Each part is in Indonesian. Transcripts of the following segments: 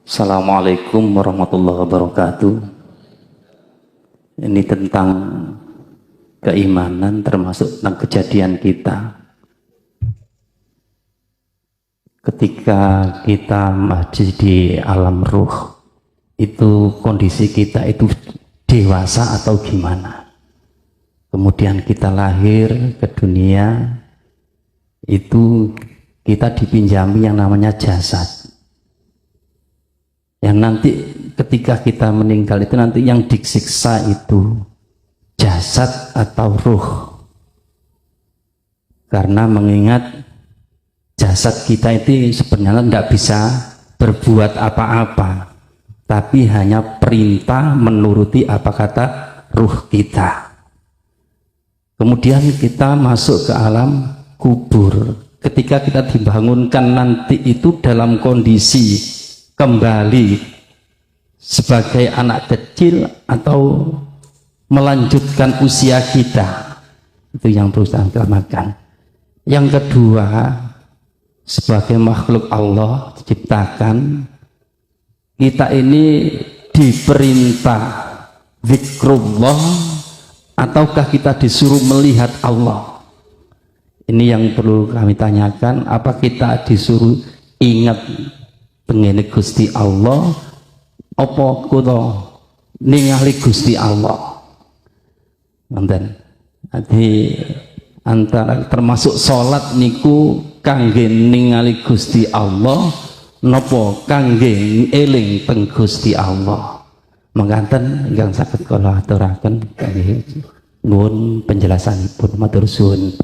Assalamualaikum warahmatullahi wabarakatuh. Ini tentang keimanan, termasuk tentang kejadian kita. Ketika kita masih di alam ruh, itu kondisi kita itu dewasa atau gimana? Kemudian kita lahir ke dunia, itu kita dipinjami yang namanya jasad. Yang nanti ketika kita meninggal itu nanti yang disiksa itu jasad atau ruh. Karena mengingat jasad kita itu sebenarnya tidak bisa berbuat apa-apa, tapi hanya perintah menuruti apa kata ruh kita. Kemudian kita masuk ke alam kubur. Ketika kita dibangunkan nanti itu dalam kondisi kembali sebagai anak kecil atau melanjutkan usia kita, itu yang berusaha kita makan. Yang kedua, sebagai makhluk Allah diciptakan, kita ini diperintah zikrullah ataukah kita disuruh melihat Allah? Ini yang perlu kami tanyakan. Apa kita disuruh ingat pengene Gusti Allah, apa kula ningali Gusti Allah? Nanten adi antara termasuk salat niku kangge ningali Gusti Allah napa kangge eling teng Gusti Allah? Mangkaten ingkang saged kula aturaken kangge nuwun penjelasanipun. Matur suwun.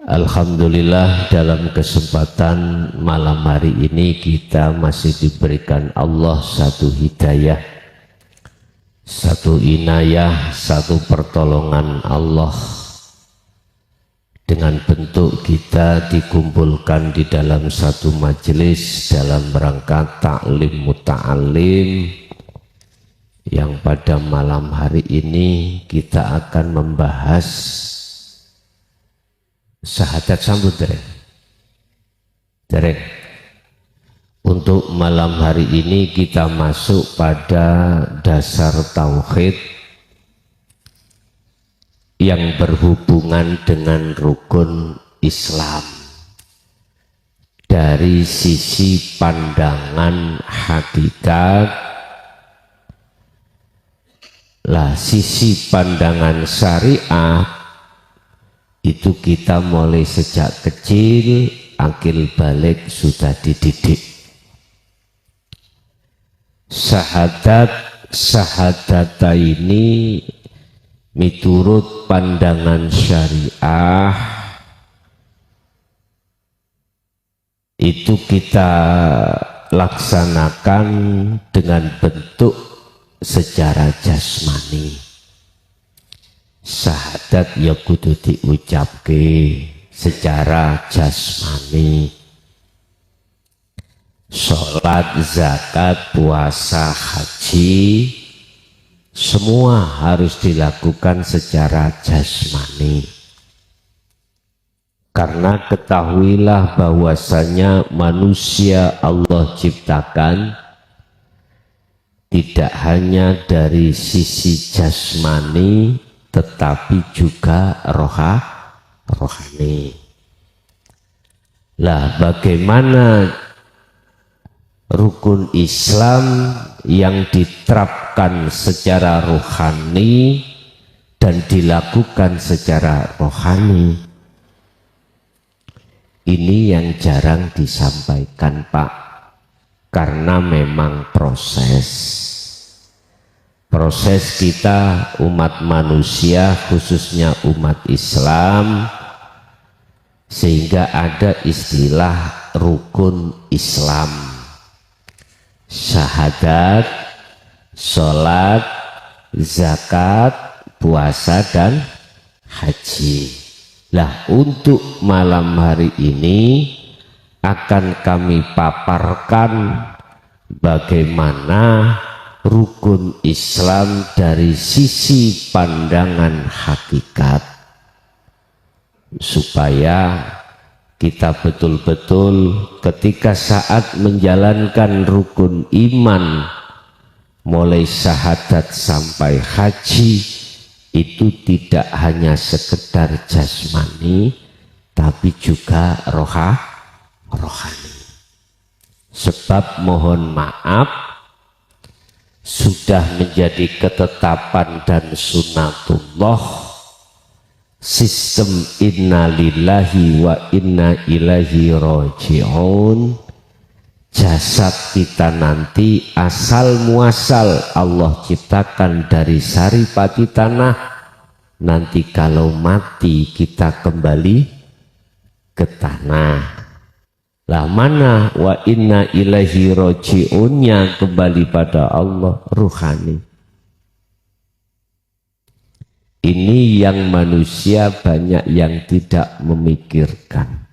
Alhamdulillah, dalam kesempatan malam hari ini kita masih diberikan Allah satu hidayah, satu inayah, satu pertolongan Allah dengan bentuk kita dikumpulkan di dalam satu majelis dalam rangka ta'lim muta'alim, yang pada malam hari ini kita akan membahas syahadat sambut dereng. Untuk malam hari ini kita masuk pada dasar tauhid yang berhubungan dengan rukun Islam dari sisi pandangan hakikat. Lah sisi pandangan syariat itu kita mulai sejak kecil, akil balik sudah dididik. Syahadat ini miturut pandangan syariah itu kita laksanakan dengan bentuk secara jasmani. Syahadat ya kudu diucapke secara jasmani. Sholat, zakat, puasa, haji, semua harus dilakukan secara jasmani. Karena ketahuilah bahwasanya manusia Allah ciptakan tidak hanya dari sisi jasmani tetapi juga rohani. Lah bagaimana rukun Islam yang diterapkan secara rohani dan dilakukan secara rohani? Ini yang jarang disampaikan, Pak, karena memang proses kita umat manusia, khususnya umat Islam, sehingga ada istilah rukun Islam: syahadat, sholat, zakat, puasa, dan haji. Lah untuk malam hari ini akan kami paparkan bagaimana rukun Islam dari sisi pandangan hakikat, supaya kita betul-betul ketika saat menjalankan rukun iman mulai syahadat sampai haji itu tidak hanya sekedar jasmani tapi juga rohani. Sebab mohon maaf, sudah menjadi ketetapan dan sunatullah sistem inna lillahi wa inna ilaihi raji'un. Jasad kita nanti asal muasal Allah ciptakan dari saripati tanah. Nanti kalau mati kita kembali ke tanah. Lah mana wa inna ilaihi raji'unnya kembali pada Allah, ruhani. Ini yang manusia banyak yang tidak memikirkan.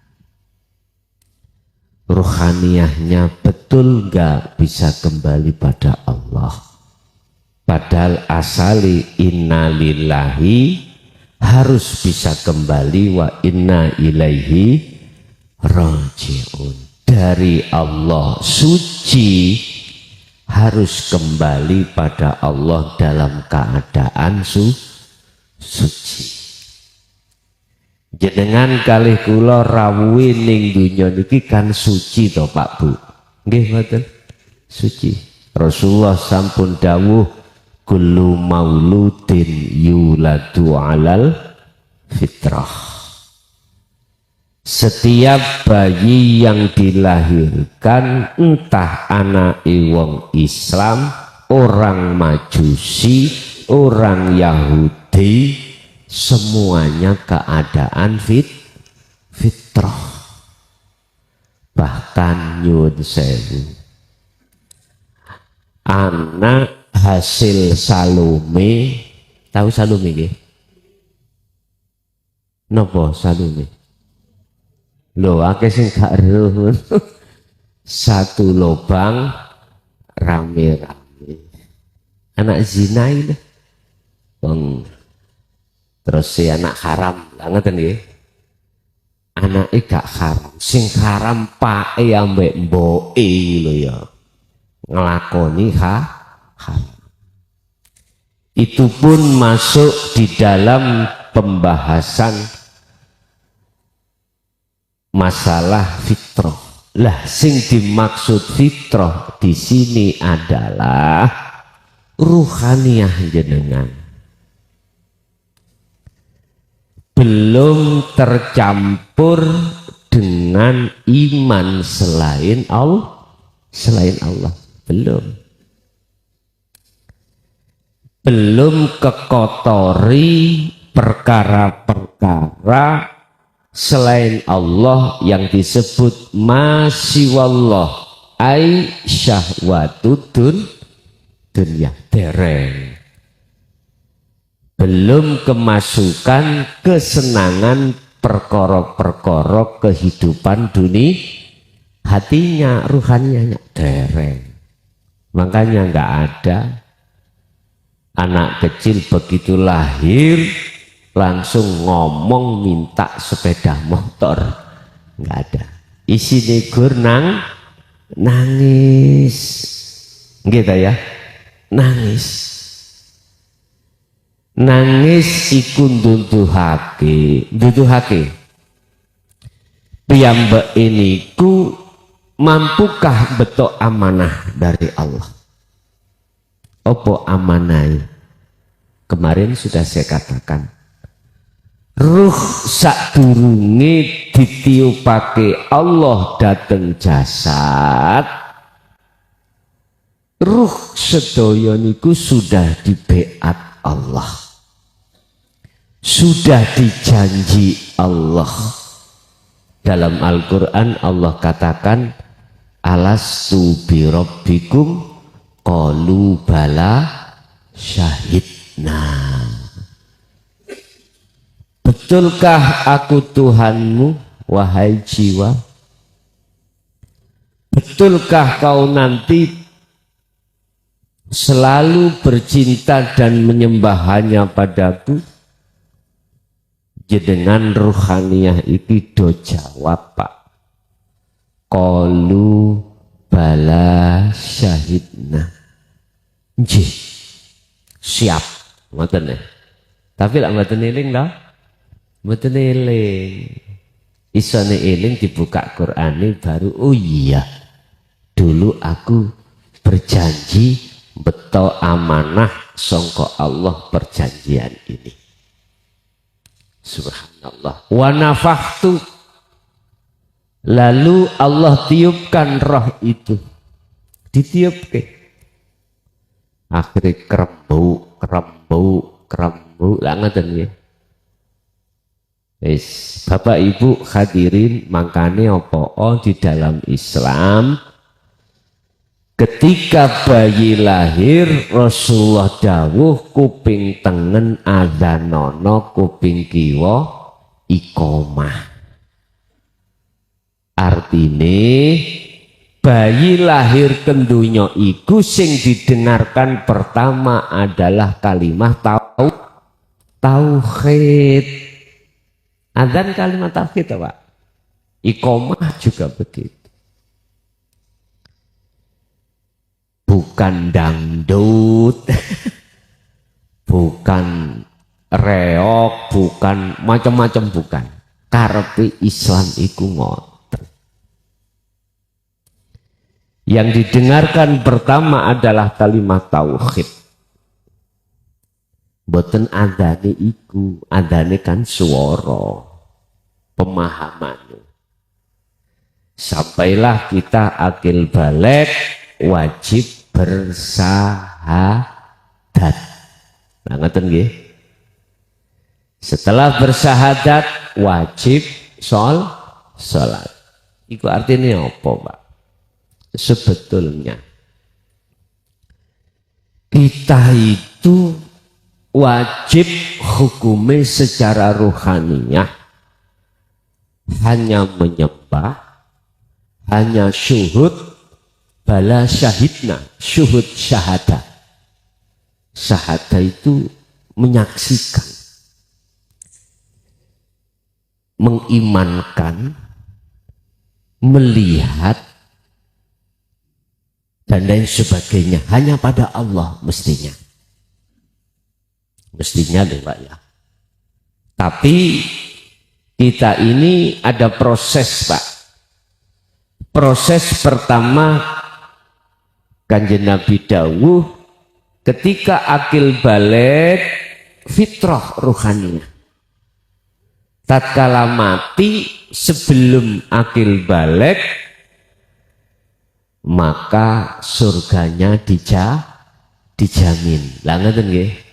Ruhaniyahnya betul enggak bisa kembali pada Allah. Padahal asali inna lillahi harus bisa kembali wa inna ilaihi raji'un. Dari Allah suci harus kembali pada Allah dalam keadaan suci. Jenengan kalih kula rawuhi ning dunya niki kan suci to Pak Bu. Nggih mboten? Suci. Rasulullah sampun dawuh kullu mauludin yuladu alal fitrah. Setiap bayi yang dilahirkan entah anak wong Islam, orang Majusi, orang Yahudi, semuanya keadaan fitrah. Bahkan nyuwun sewu, anak hasil Salome, tahu Salome nggih? Napa Salome? Lho akeh sing gak eruh. Satu lubang rame-rame. Anak zina ini. Terus si anak haram, lah ngeten nggih. Anake gak haram, sing haram pake ambek mboke lho ya. Nglakoni haram. Itu pun masuk di dalam pembahasan masalah fitrah. Lah sing dimaksud fitrah di sini adalah ruhaniyah jenengan. Belum tercampur dengan iman selain Allah. Belum kekotori perkara-perkara selain Allah yang disebut masiwallah ai syahwatud dunya, dereng. Belum kemasukan kesenangan perkara-perkara kehidupan dunia, hatinya ruhannya dereng. Makanya nggak ada anak kecil begitu lahir langsung ngomong minta sepeda motor, nggak ada. Isine gur nangis, gitu ya, nangis iku nduduhake piyambak ini ku mampukah betok amanah dari Allah. Opo amanai? Kemarin sudah saya katakan, ruh sadurunge ditiupake Allah dateng jasad, ruh sedaya niku sudah dibeat Allah, sudah dijanji Allah. Dalam Al-Quran Allah katakan, alastu birabbikum qalu bala syahidna. Betulkah aku Tuhanmu, wahai jiwa? Betulkah kau nanti selalu bercinta dan menyembah hanya padaku, jenengan ruhaniyah iki do jawab Pak. Qalu bala syahidna. Nggih. Siap. Ngoten ya. Tapi lak mboten eling lho. Mboten eling. Isone eling dibuka Qur'ane baru oh iya. Dulu aku berjanji beto amanah sangka Allah perjanjian ini. Subhanallah. Wa nafakhtu, lalu Allah tiupkan roh itu, ditiupke, akhirnya kerembuk lah ngoten ya. Wis Bapak Ibu hadirin, makane apa di dalam Islam ketika bayi lahir Rasulullah dawuh kuping tengen adzanono, kuping kiwa iqomah. Artine bayi lahir ke dunya iku sing didengarkan pertama adalah kalimah tauhid. Adzan kalimat tauhid Pak. Iqomah juga begitu. Bukan dangdut, bukan reok, bukan macam-macam, bukan. Karepe Islam iku ngoten. Yang didengarkan pertama adalah kalimat tauhid. Boten adane iku, adane kan suara, pemahaman. Sampailah kita akil balik, wajib bersahadat. Nah, ngoten nggih. Setelah bersahadat wajib salat. Iku artinya apa, Pak? Sebetulnya kita itu wajib hukumnya secara ruhaniyah hanya menyembah, hanya syuhud, bala syahidna, syuhud syahadah. Syahadah itu menyaksikan, mengimankan, melihat, dan lain sebagainya. Hanya pada Allah mestinya. Mestinya deh Pak ya. Tapi kita ini ada proses Pak. Proses pertama Kanjeng Nabi dawuh ketika akil balik fitrah ruhaniyah. Tatkala mati sebelum akil balik maka surganya dijamin. Lah ngoten nggih.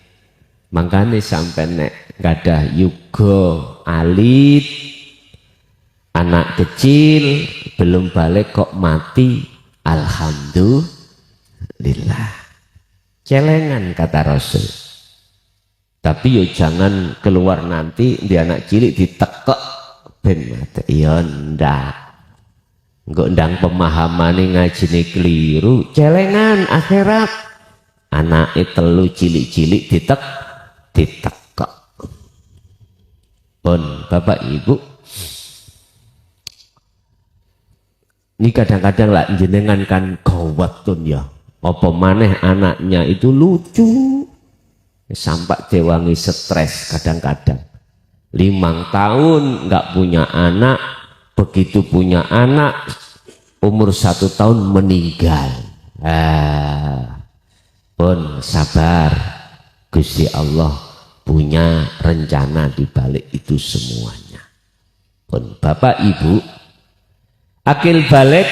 Makanya sampai nek gadah yuga alit, anak kecil belum balik kok mati, alhamdulillah. Celengan kata Rasul. Tapi yo jangan keluar nanti di anak cilik ditekek ben mati. Ya ndak. Engko ndang pemahamane ngajine keliru, celengan akhirat. Anake telu cilik-cilik ditekek. Pun Bapak Ibu, ini kadang-kadang lah jenengan kan gawatun ya. Apa maneh anaknya itu lucu, sampai dewangi stres kadang-kadang. 5 tahun nggak punya anak, begitu punya anak umur 1 tahun meninggal. Pun sabar, Gusti Allah punya rencana di balik itu semuanya. Pun Bapak Ibu, akil balik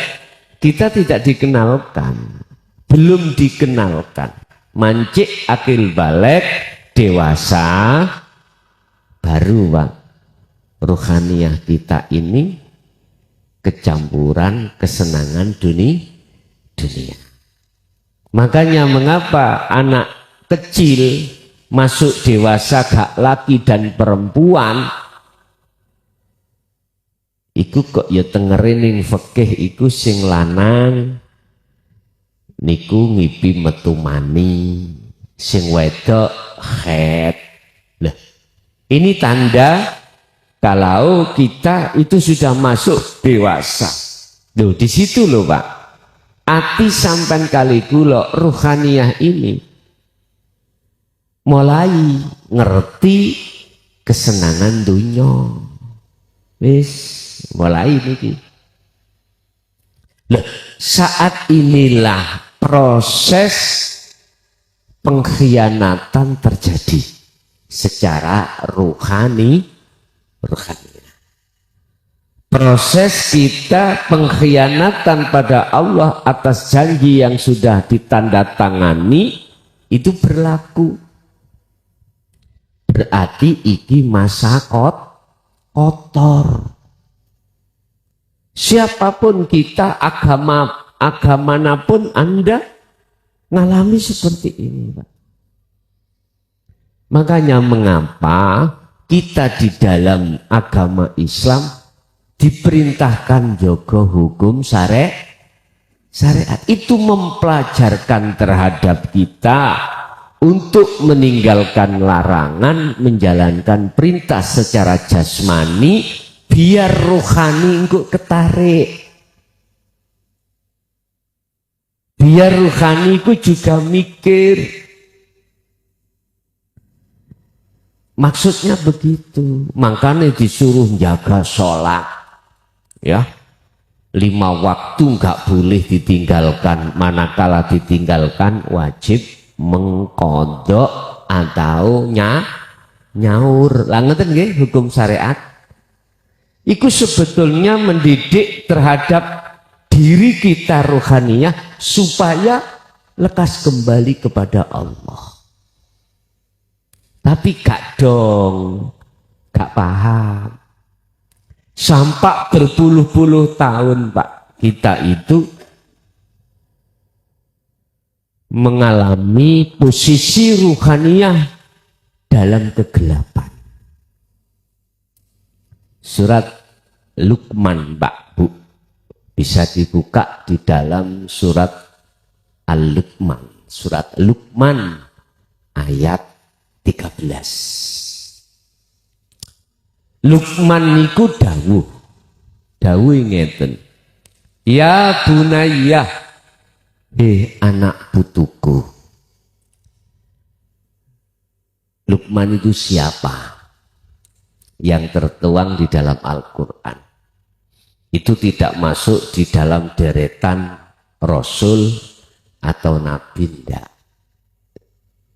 kita tidak dikenalkan, belum dikenalkan. Mancik akil balik dewasa baru Pak. Ruhaniyah kita ini kecampuran kesenangan dunia. Makanya mengapa anak kecil masuk dewasa gak laki dan perempuan iku kok ya tengerin ning fikih iku sing lanang niku ngipi metu mani, sing wedok head. Lah, ini tanda kalau kita itu sudah masuk dewasa. Loh, di situ loh Pak. Ati sampan kali kula ruhaniyah ini mulai ngerti kesenangan dunia. Wis mulai niki. Loh, saat inilah proses pengkhianatan terjadi secara rohani. Proses kita pengkhianatan pada Allah atas janji yang sudah ditandatangani itu berlaku. Berarti iki masa kotor. Siapapun kita, agama manapun Anda ngalami seperti ini, Pak. Makanya mengapa kita di dalam agama Islam diperintahkan jaga hukum syariat. Itu mempelajarkan terhadap kita untuk meninggalkan larangan, menjalankan perintah secara jasmani, biar rohani engkau ketarik. Biar rohani ku juga mikir. Maksudnya begitu. Makanya disuruh jaga sholat. Ya. 5 waktu enggak boleh ditinggalkan. Manakala ditinggalkan wajib mengkodok atau nyaur. Lah ngeten nggih hukum syariat. Iku sebetulnya mendidik terhadap diri kita rohaniyah supaya lekas kembali kepada Allah. Tapi gak dong, gak paham. Sampai berpuluh-puluh tahun Pak, kita itu mengalami posisi ruhaniyah dalam kegelapan. Surat Luqman Pak Bu, bisa dibuka di dalam surat Al-Luqman. Surat Luqman ayat 13. Luqman niku dawuh ngeten. Ya bunayya, anak putuku. Luqman itu siapa? Yang tertuang di dalam Al-Quran. Itu tidak masuk di dalam deretan Rasul atau Nabi, tidak.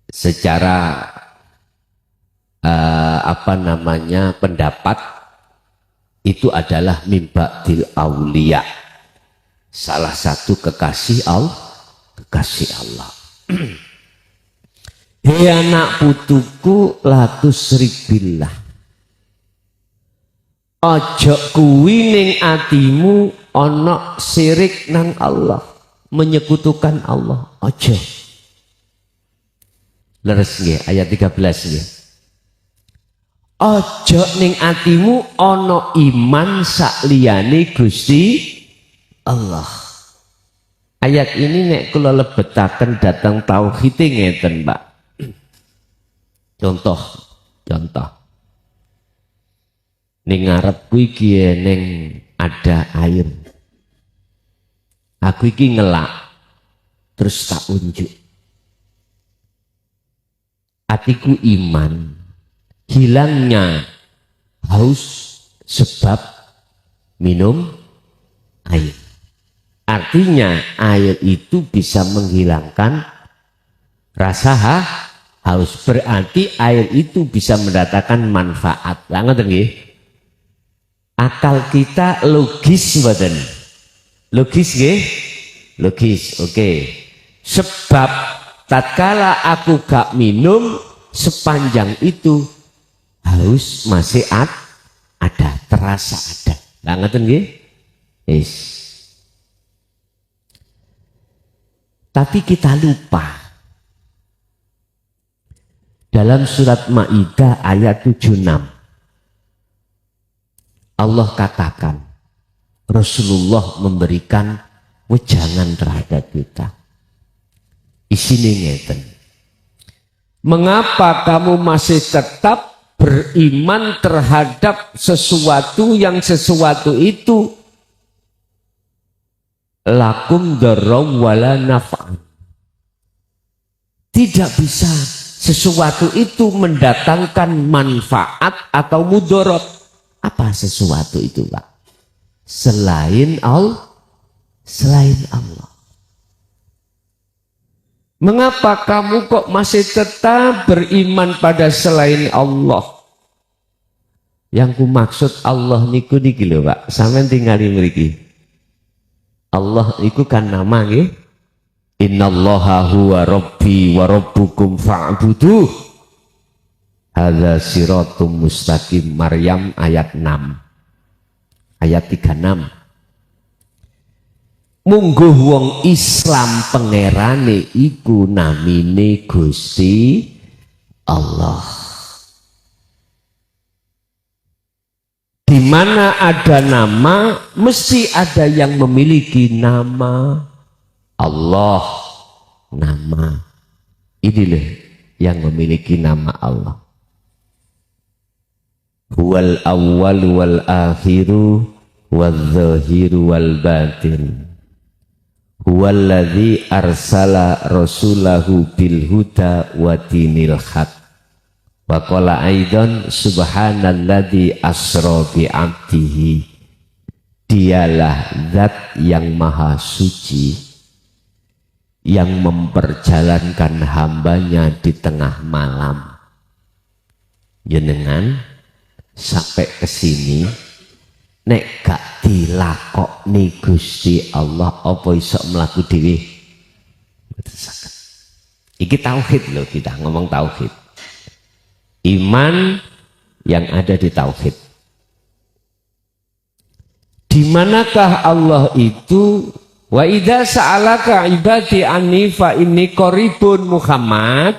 Secara pendapat itu adalah mimba'dil aulia, salah satu kekasih Allah. Hei anak putuku, la tusribillah, ojo kuwi ning atimu ana sirik nang Allah, menyekutukan Allah, ojo. Leres nggih ayat 13 nggih. Ojo ning atimu ana iman sakliyane Gusti Allah. Ayat ini nek kula lebetaken datang tauhid ngeten, Pak. Contoh. Ning ngarep kuwi iki ning ada air. Aku iki ngelak terus tak unjuk. Atiku iman. Hilangnya haus sebab minum air. Artinya air itu bisa menghilangkan rasa haus. Berarti air itu bisa mendatangkan manfaat. Lah ngoten nggih. Akal kita logis mboten? Logis nggih? Logis, oke. Sebab tatkala aku gak minum sepanjang itu haus masih ada, terasa ada. Lah ngoten nggih? Yes. Tapi kita lupa. Dalam surat Maidah ayat 76 Allah katakan, Rasulullah memberikan wejangan terhadap kita. Isine ngeten. Mengapa kamu masih tetap beriman terhadap sesuatu yang sesuatu itu lakum darra wala naf'an? Tidak bisa sesuatu itu mendatangkan manfaat atau mudarat. Apa sesuatu itu, Pak? Selain Allah. Mengapa kamu kok masih tetap beriman pada selain Allah? Yang ku maksud Allah niku niki lho, Pak. Sampeyan tingali mriki. Allah iku kan nama nggih. Innallaha huwa rabbi wa rabbukum fa'buduh. Hadza siratum mustaqim. Maryam ayat 6. Ayat 36. Mungguh wong Islam pangerane iku namine Gusti Allah. Di mana ada nama, mesti ada yang memiliki nama. Allah, nama. Inilah yang memiliki nama Allah. Huwal awwal wal akhiru wal zahiru wal batin. Huwallazi arsala rasulahu bil huda wa dinil haq. Wa qala aidan subhanalladzi asra bi 'abdihi. Dialah zat yang maha suci yang memperjalankan hambanya di tengah malam. Jenengan sampai ke sini nek gak dilakokni Gusti Allah apa iso mlaku dhewe? Mboten saged. Iki tauhid loh, kita ngomong tauhid. Iman yang ada di tauhid. Di manakah Allah itu? Wa idza sa'alaka ibadi anni fa inni qaribun. Muhammad,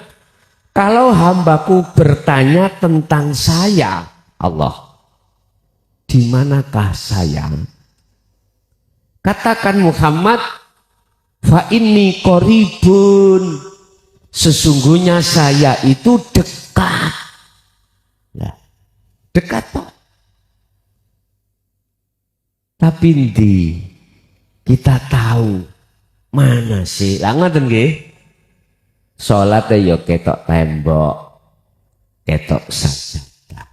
kalau hambaku bertanya tentang saya, Allah, di manakah saya? Katakan Muhammad, fa inni qaribun, sesungguhnya saya itu dekat. Nah, dekat Pak. Tapi kita tahu mana sih? Lah ngoten nggih. Salate ya ketok tembok, ketok saja.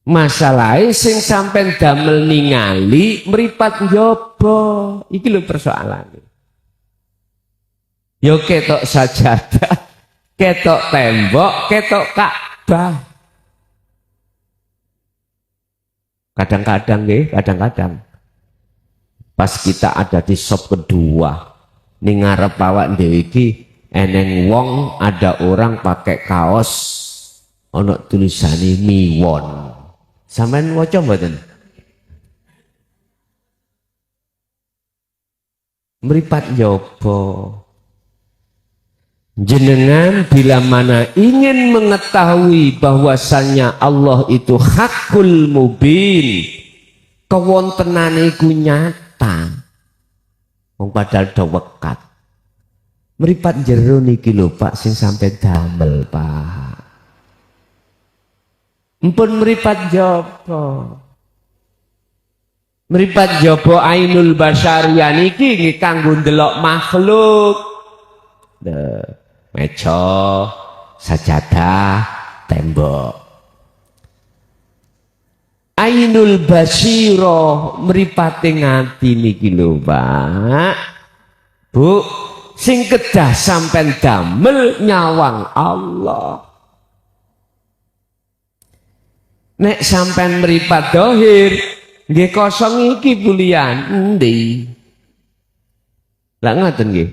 Masalahnya sing sampean damel ningali mripat njaba. Iki lho persoalane. Ya ketok sajadah, ketok tembok, ketok Ka'bah. Kadang-kadang nggih, kadang-kadang pas kita ada di sop kedua, ning ngarep awak dhewe iki eneng wong, ada orang pakai kaos ana tulisane miwon. Sampeyan waca mboten? Mripat njaba. Jenengan bila mana ingin mengetahui bahwasannya Allah itu hakul mubin, kewontenane iku nyata, wong padahal do wekat. Mripat jero niki lho Pak sing sampai damel Pak. Mpun mripat jaba. Mripat jaba ainul basyariyah niki nggih kanggo ndelok makhluk. Meja, sajadah, tembok. Ainul basiro mripate ngati niki lho Pak. Bu, sing kedah sampean damel nyawang Allah. Nek sampean mripat dohir, nggih kosong iki bulian endi? Lah ngoten nggih.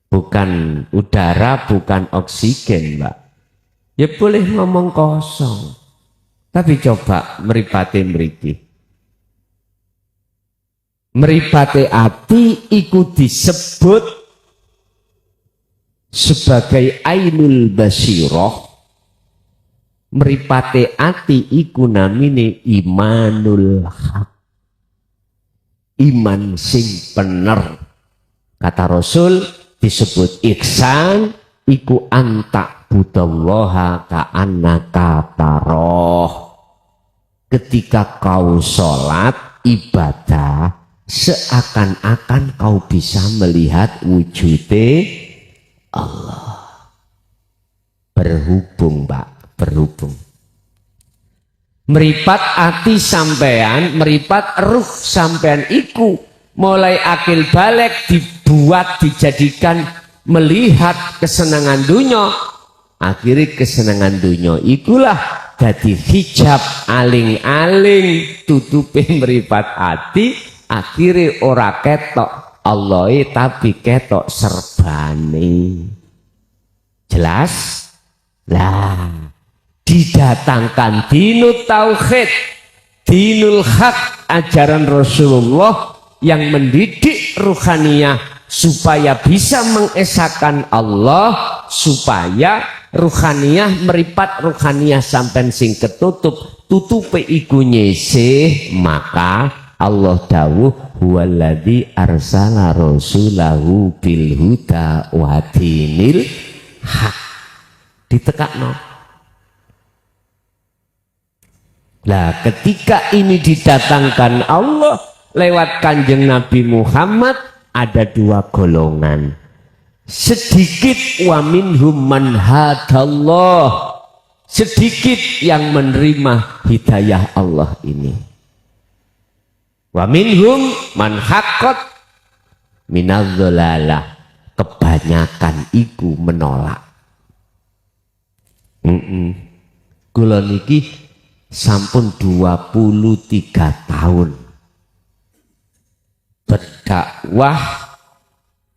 Bukan udara, bukan oksigen, Mbak. Ya boleh ngomong kosong. Tapi coba mripate mriki. Mripate ati iku disebut sebagai ainul basirah. Mripate ati iku namine imanul haq. Iman sing bener Kata Rasul disebut ihsan iku anta budallaha ka'annaka taroh. Ketika kau sholat ibadah seakan-akan kau bisa melihat wujudnya Allah. Berhubung Pak, berhubung. Meripat ati sampean, meripat ruh sampean iku mulai akil balik dibuat dijadikan melihat kesenangan dunia. Akhirnya kesenangan dunia ikulah jadi hijab aling-aling tutupin meripat ati. Akhirnya ora ketok Allah tapi ketok serbane. Jelas? Lah didatangkan dinul tauhid, dinul haq, ajaran Rasulullah yang mendidik ruhaniyah supaya bisa mengesahkan Allah, supaya ruhaniyah meripat ruhaniyah sampai sing ketutup tutupe iku nyisih. Maka Allah dawuh huwaladzi arsala rasulahu bil huda wa dinil haq. Ditekakno. Nah, ketika ini didatangkan Allah lewat kanjeng Nabi Muhammad, ada dua golongan. Sedikit wa minhum man hadallah, sedikit yang menerima hidayah Allah ini. Wa minhum man haqqat minadz-dzalalah, kebanyakan iku menolak. Kula niki sampun 23 tahun berdakwah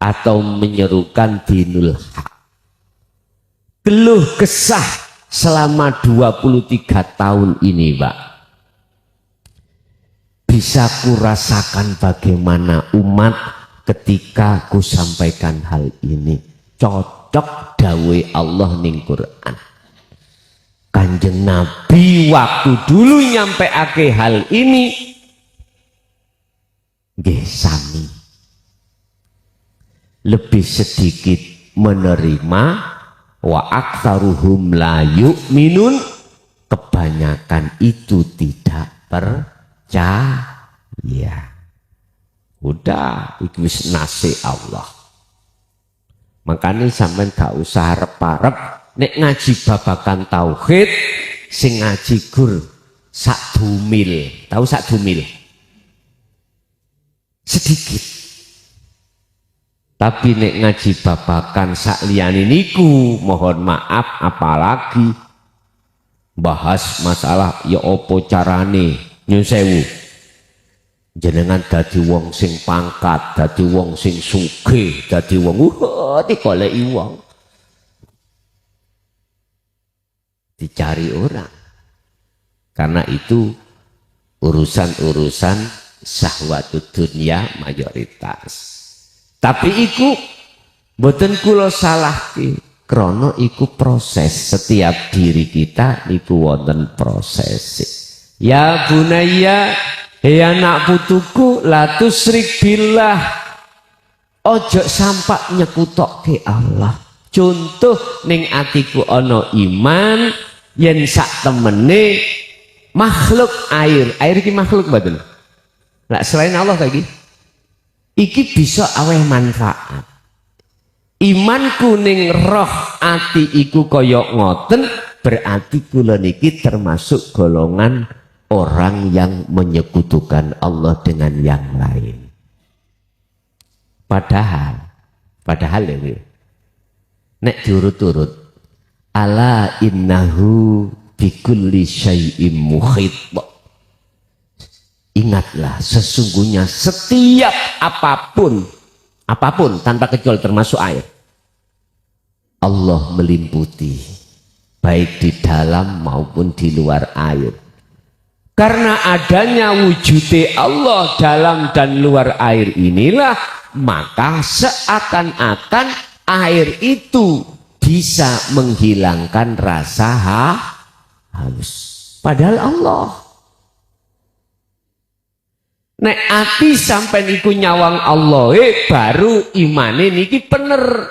atau menyerukan dinul haq. Keluh kesah selama 23 tahun ini Pak. Bisa kurasakan bagaimana umat ketika ku sampaikan hal ini. Cocok dawe Allah ning Quran. Kanjeng Nabi waktu dulu nyampe ake hal ini nggih sami lebih sedikit menerima, wa aktsaruhum la yu'minun, kebanyakan itu tidak percaya. Udah itu wis nasi Allah. Makanya sampean gak usah arep-arep nek ngaji babakan tauhid sing ngaji gur sak dumil. Tahu sak dumil? Sedikit. Tapi nek ngaji babakan sak liyane niku mohon maaf, apalagi bahas masalah ya opo carane nyun sewu jenengan dadi wong sing pangkat, dadi wong sing sugih, dadi wong digoleki wong. Dicari orang, karena itu urusan-urusan syahwatud dunia mayoritas. Tapi iku mboten kula salahke, krana iku proses. Setiap diri kita iku wonten proses. Ya bunayya, hei anak putuku, la tusyrik billah, ojo sampak nyekutokke Allah. Contoh ning atiku ana iman, yen sak temene makhluk air iki makhluk mboten. Lah selain Allah lagi iki bisa aweh manfaat. Imanku ning roh ati iku kaya ngoten, berarti kula niki termasuk golongan orang yang menyekutukan Allah dengan yang lain. Padahal ya, nek diurut-urut, ala innahu bikulli syai'im muhit. Ingatlah, sesungguhnya setiap apapun tanpa kecuali termasuk air, Allah melimputi, baik di dalam maupun di luar air. Karena adanya wujudnya Allah dalam dan luar air inilah, maka seakan-akan air itu bisa menghilangkan rasa haus. Padahal Allah. Nek ati sampean iku nyawang Allah, baru imane niki bener.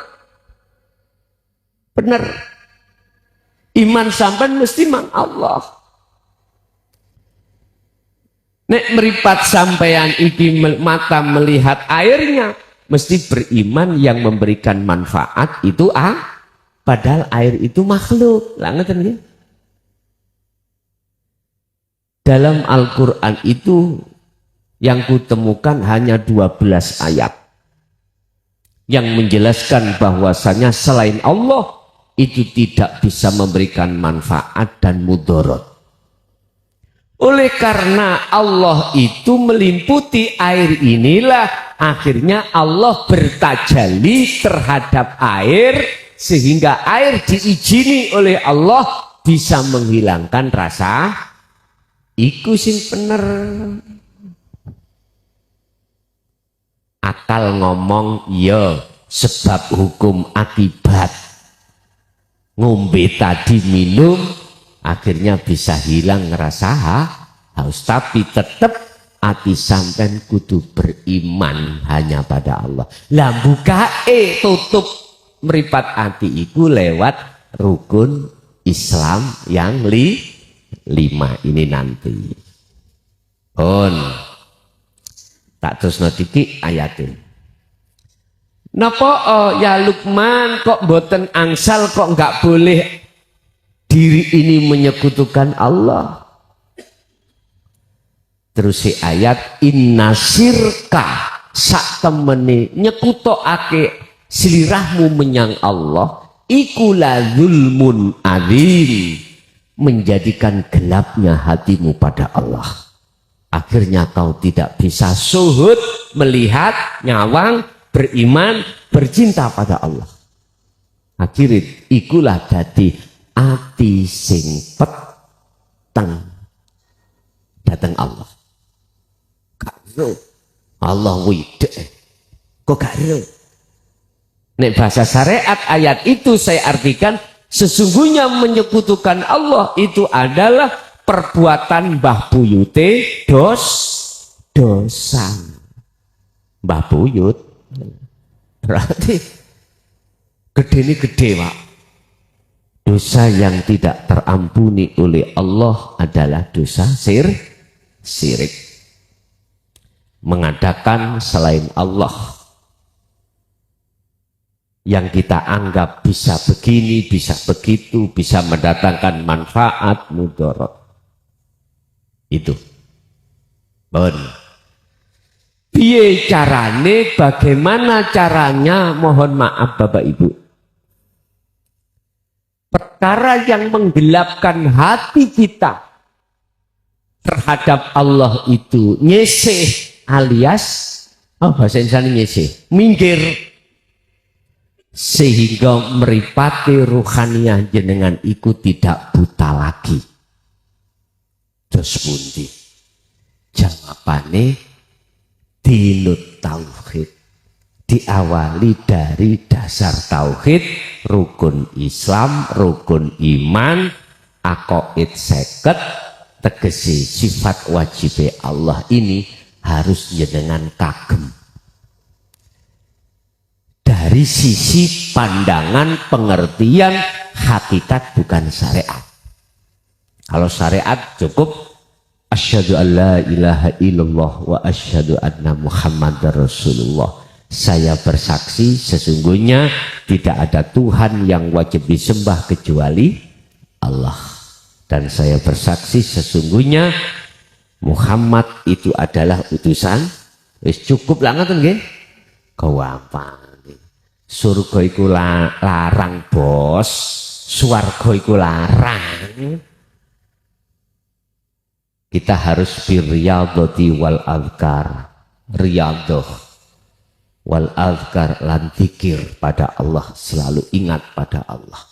Bener. Iman sampean mesti mang Allah. Nek meripat sampean iki mata melihat airnya, mesti beriman yang memberikan manfaat itu padahal air itu makhluk. Lah ngeten nggih. Dalam Al-Qur'an itu yang kutemukan hanya 12 ayat yang menjelaskan bahwasanya selain Allah itu tidak bisa memberikan manfaat dan mudarat. Oleh karena Allah itu melimputi air inilah akhirnya Allah bertajalli terhadap air sehingga air diizini oleh Allah bisa menghilangkan rasa iku sing bener. Akal ngomong ya sebab hukum akibat. Ngombe tadi minum akhirnya bisa hilang rasa haus, tapi tetap hati sampean kudu beriman hanya pada Allah. Lah bukae tutup meripat hati iku lewat rukun Islam yang 5 ini nanti. Tak terus notiki ayatin. Napa ya Lukman kok boten angsal, kok nggak boleh diri ini menyekutukan Allah? Terus si ayat inna syirka sak temene nyekutokake silirahmu menyang Allah iku la zulmun adzim, menjadikan gelapnya hatimu pada Allah. Akhirnya kau tidak bisa suhud, melihat, nyawang, beriman, bercinta pada Allah. Akhirnya ikulah dadi ati sing peteng datang Allah. Karo Allah widek. Kok karo? Nek bahasa syariat ayat itu saya artikan sesungguhnya menyekutukan Allah itu adalah perbuatan mbah buyute dosa. Mbah buyut berarti gede ini gede, Pak. Dosa yang tidak terampuni oleh Allah adalah dosa syirik. Mengadakan selain Allah yang kita anggap bisa begini, bisa begitu, bisa mendatangkan manfaat, mudarat. Itu piye carane, bagaimana caranya, mohon maaf Bapak Ibu, perkara yang menggelapkan hati kita terhadap Allah itu nyeseh alias bahasa Indonesia nyeseh, minggir, sehingga meripati ruhaniyah jenengan iku tidak buta lagi. Terus pundi jawabane dinut tauhid, diawali dari dasar tauhid, rukun Islam, rukun iman, aqaid 50, tegesi sifat wajib Allah ini harus jenengan kagem dari sisi pandangan pengertian hakikat, bukan syariat. Kalau syariat cukup asyhadu an la ilaha illallah wa asyhadu anna muhammadar rasulullah. Saya bersaksi sesungguhnya tidak ada Tuhan yang wajib disembah kecuali Allah. Dan saya bersaksi sesungguhnya Muhammad itu adalah utusan. Wis cukup lah ngoten nggih. Gampang. Surga iku larang, Bos. Swarga iku larang. Kita harus birriyadhati wal azkar, riyadhah wal azkar, lan zikir pada Allah, selalu ingat pada Allah.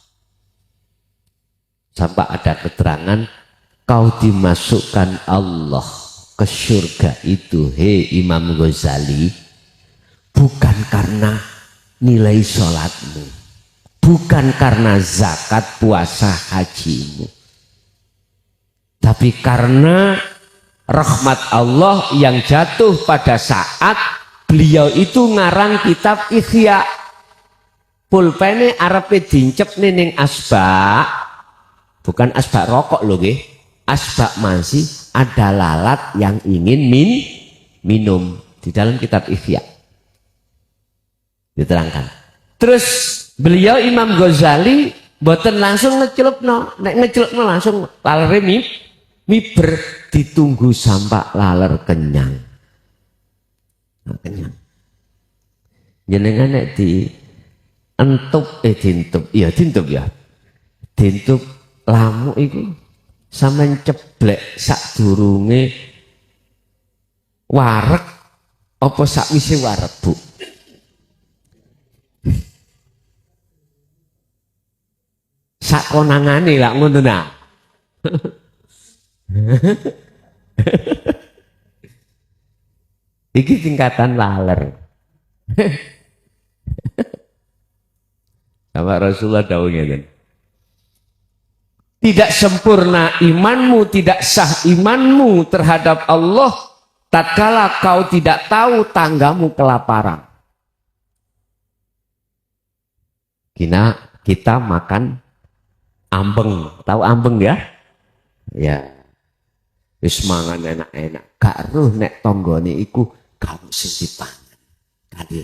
Sampai ada keterangan kau dimasukkan Allah ke surga itu, hei Imam Ghazali, bukan karena nilai sholatmu, bukan karena zakat, puasa, hajimu, tapi karena rahmat Allah yang jatuh pada saat beliau itu ngarang kitab Ihya. Pulpene arepe dincep ning asbak, bukan asbak rokok loh nggih, asbak masih ada lalat yang ingin minum di dalam kitab Ihya diterangkan. Terus beliau Imam Ghazali boten langsung ngecelupno, nek ngecelupno langsung lalere miber, ditunggu sampai laler kenyang. Kenyang. Jenengan nek di entup dintup ya. Dintup lamuk iku sampean ceblek sadurunge wareg apa sakwise wareg, Bu? Sak konangane lak ngono nah. Iki tingkatan laler. Sama Rasulullah dawuhnya kan. Tidak sempurna imanmu, tidak sah imanmu terhadap Allah tatkala kau tidak tahu tanggamu kelaparan. Kita makan ambeng, tahu ambeng ya? Ya. Wis mangan enak-enak, gak roh nek tanggane iku kamu sing dipangan. Kali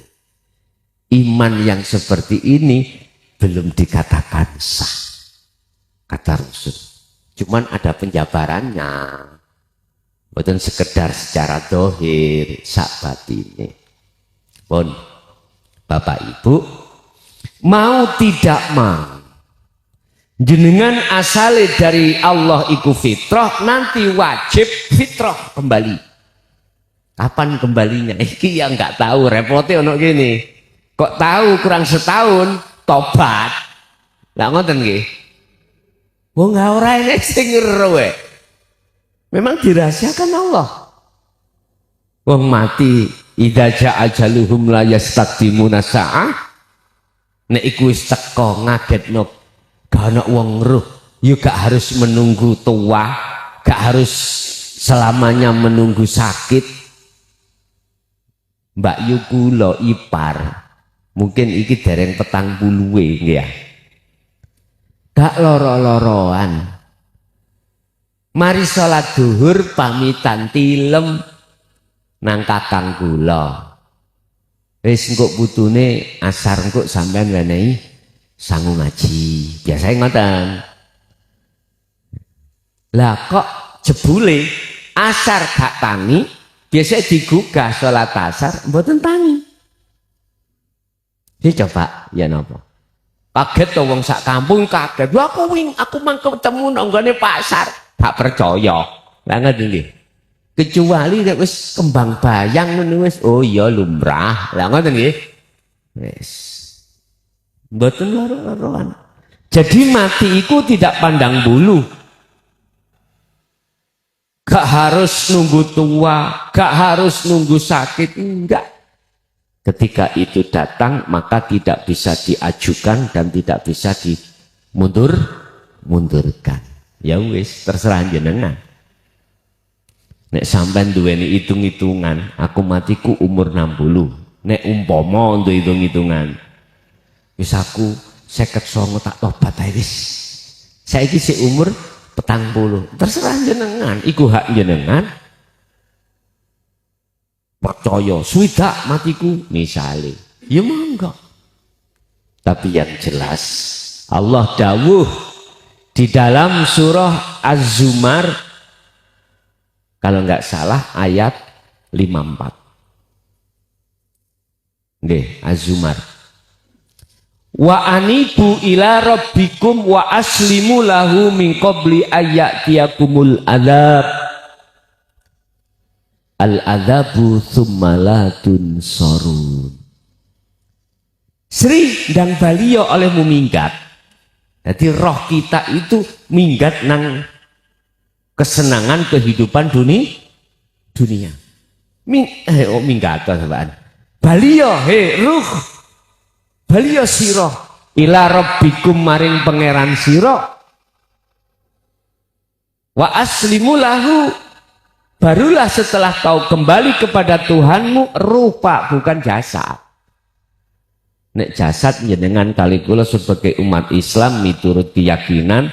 iman yang seperti ini belum dikatakan sah, kata Rasul. Cuman ada penjabarannya, bukan sekedar secara dohir, sak batine. Pun, Bapak Ibu, mau tidak mau, jenengan asale dari Allah iku fitrah, nanti wajib fitrah kembali. Kapan kembalinya? Iki yang nggak tahu, repotnya ono gini. Kok tahu kurang setahun tobat? Nggak ngoten nggih. Wong ora enek sing ngerowe. Memang dirahasiakan Allah. Wong mati idza jaa ajaluhum la yastaqdimuna sa'ah. Nek iku wis teka ngagetno gak ana wong ngeruh, ya gak harus menunggu tua, gak harus selamanya menunggu sakit. Mbak Yu kula ipar, mungkin iki dereng 40 ya. Gak loro-loroan. Mari salat duhur pamitan tilem nang kakang kula. Wis engko putune asar engko sampean wenehi sangu ngaji. Biasanya ngoten. Lah kok jebule asar gak tangi, biasanya digugah sholat asar mboten tangi. Ini coba ya napa? Kaget to wong sak kampung kaget. Wah aku mang ketemu nang nggone pasar, gak percaya. Lah ngoten nggih. Kecuali nek wis kembang bayang ngono wis oh iya lumrah. Lah ngoten nggih. Wis. Mboten loro-loroan. Jadi mati itu tidak pandang bulu. Gak harus nunggu tua, gak harus nunggu sakit, enggak. Ketika itu datang maka tidak bisa diajukan dan tidak bisa dimundurkan. Ya wis, terserah jenengan. Nek sampean duweni hitung-hitungan, aku matiku umur 60. Nek umpama untuk hitung-hitungan, wis aku 59 tak tobat ae wis. Saiki sik umur 40. Terserah jenengan, iku hak jenengan. Percaya swidak matiku misale. Ya monggo. Tapi yang jelas Allah dawuh di dalam surah Az-Zumar kalau enggak salah ayat 54. Nggih, Az-Zumar. Wa anibu ila rabbikum wa aslimu lahu min qabli ayyatiyakumul adzab. Al-adzabu tsumma la tunsarun. Sri dan baliyo olehmu minggat. Jadi roh kita itu minggat nang kesenangan kehidupan dunia. Minggat sampean. Baliyo ruh. Baliyo sira ila rabbikum maring pangeran sira wa aslimu lahu Barulah setelah kau kembali kepada Tuhanmu, rupa bukan jasad. Nek jasad jenengan kali kula sebagai umat Islam miturut keyakinan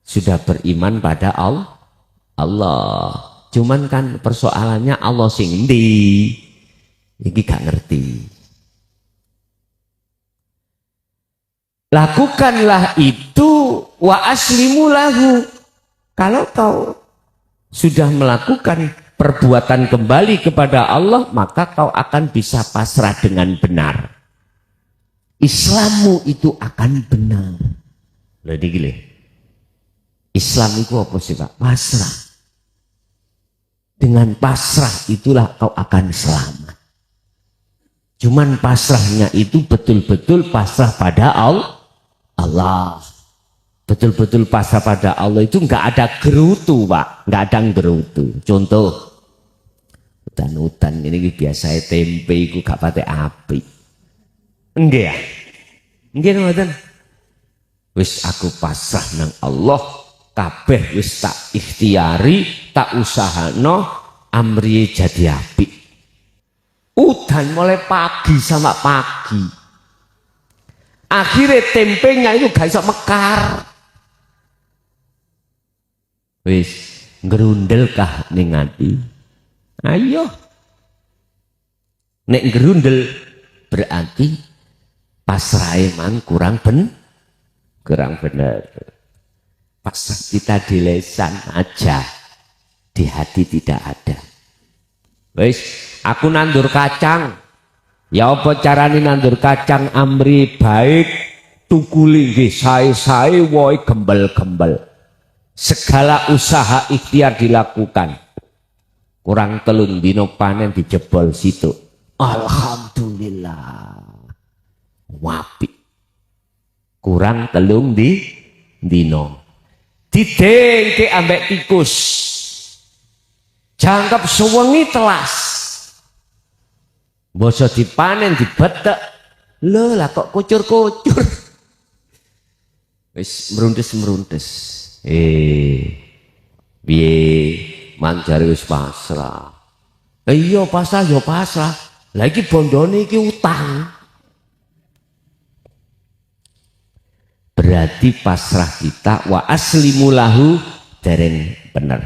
sudah beriman pada Allah. Cuman kan persoalannya Allah sing endi? Iki gak ngerti. Lakukanlah itu wa aslimu lahu. Kalau kau sudah melakukan perbuatan kembali kepada Allah, maka kau akan bisa pasrah dengan benar. Islammu itu akan benar. Lha iki lho. Islam itu apa sih Pak? Pasrah. Dengan pasrah itulah kau akan selamat. Cuman pasrahnya itu betul-betul pasrah pada Allah. Betul-betul pasrah pada Allah itu enggak ada gerutu Pak. Enggak ada gerutu. Contoh, hutan-hutan ini biasa tempe itu gak pakai api. Enggak ya? Enggak ngoten. Wis aku pasrah nang Allah, kabeh wis tak ikhtiari, tak usahano, amri jadi apik. Udan mulai pagi sama pagi. Akhirnya tempenya itu gak iso mekar. Wis ngerundel kah ning ati? Ayo. Nek ngerundel berarti pasrahe man kurang bener. Pasrah kita di lesan aja, di hati tidak ada. Wis, aku nandur kacang. Ya apa carane nandur kacang amri baik tukuli nggih sae-sae woi gembel-gembel. Segala usaha ikhtiar dilakukan. Kurang telung dino panen dijebol situ. Alhamdulillah. Wapi. Kurang telung dino. Didengke ambek tikus. Jangkep suwengi telas. Boso dipanen dibetek. Lho lah kok kucur-kucur. Wis meruntes-meruntes. Piye manjare wis pasrah. Iya pasrah ya pasrah. Lah iki bondone iki utang. Berarti pasrah kita wa aslimu lahu dereng bener.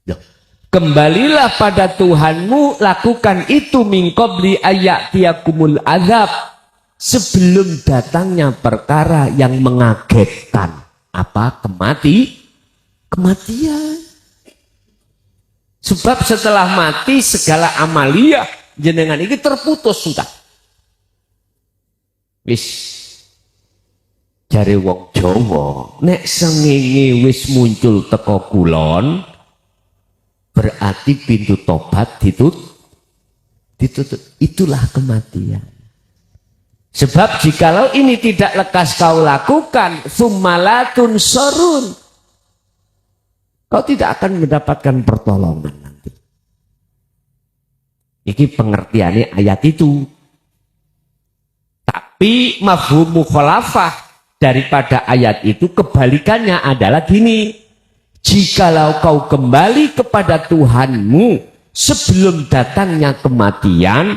Loh, kembalilah pada Tuhanmu, lakukan itu min qabli ayatiyakumul azab, sebelum datangnya perkara yang mengagetkan. Apa? Kematian. Sebab setelah mati segala amalia jenengan ini terputus sudah. Wis jare wong Jawa, nek sengenge wis muncul teko kulon, berarti pintu tobat ditutup. Itulah kematian. Sebab jikalau ini tidak lekas kau lakukan, summalatun sorun, kau tidak akan mendapatkan pertolongan nanti. Ini pengertiannya ayat itu. Tapi mafhum mukhalafah daripada ayat itu kebalikannya adalah gini. Jikalau kau kembali kepada Tuhanmu sebelum datangnya kematian,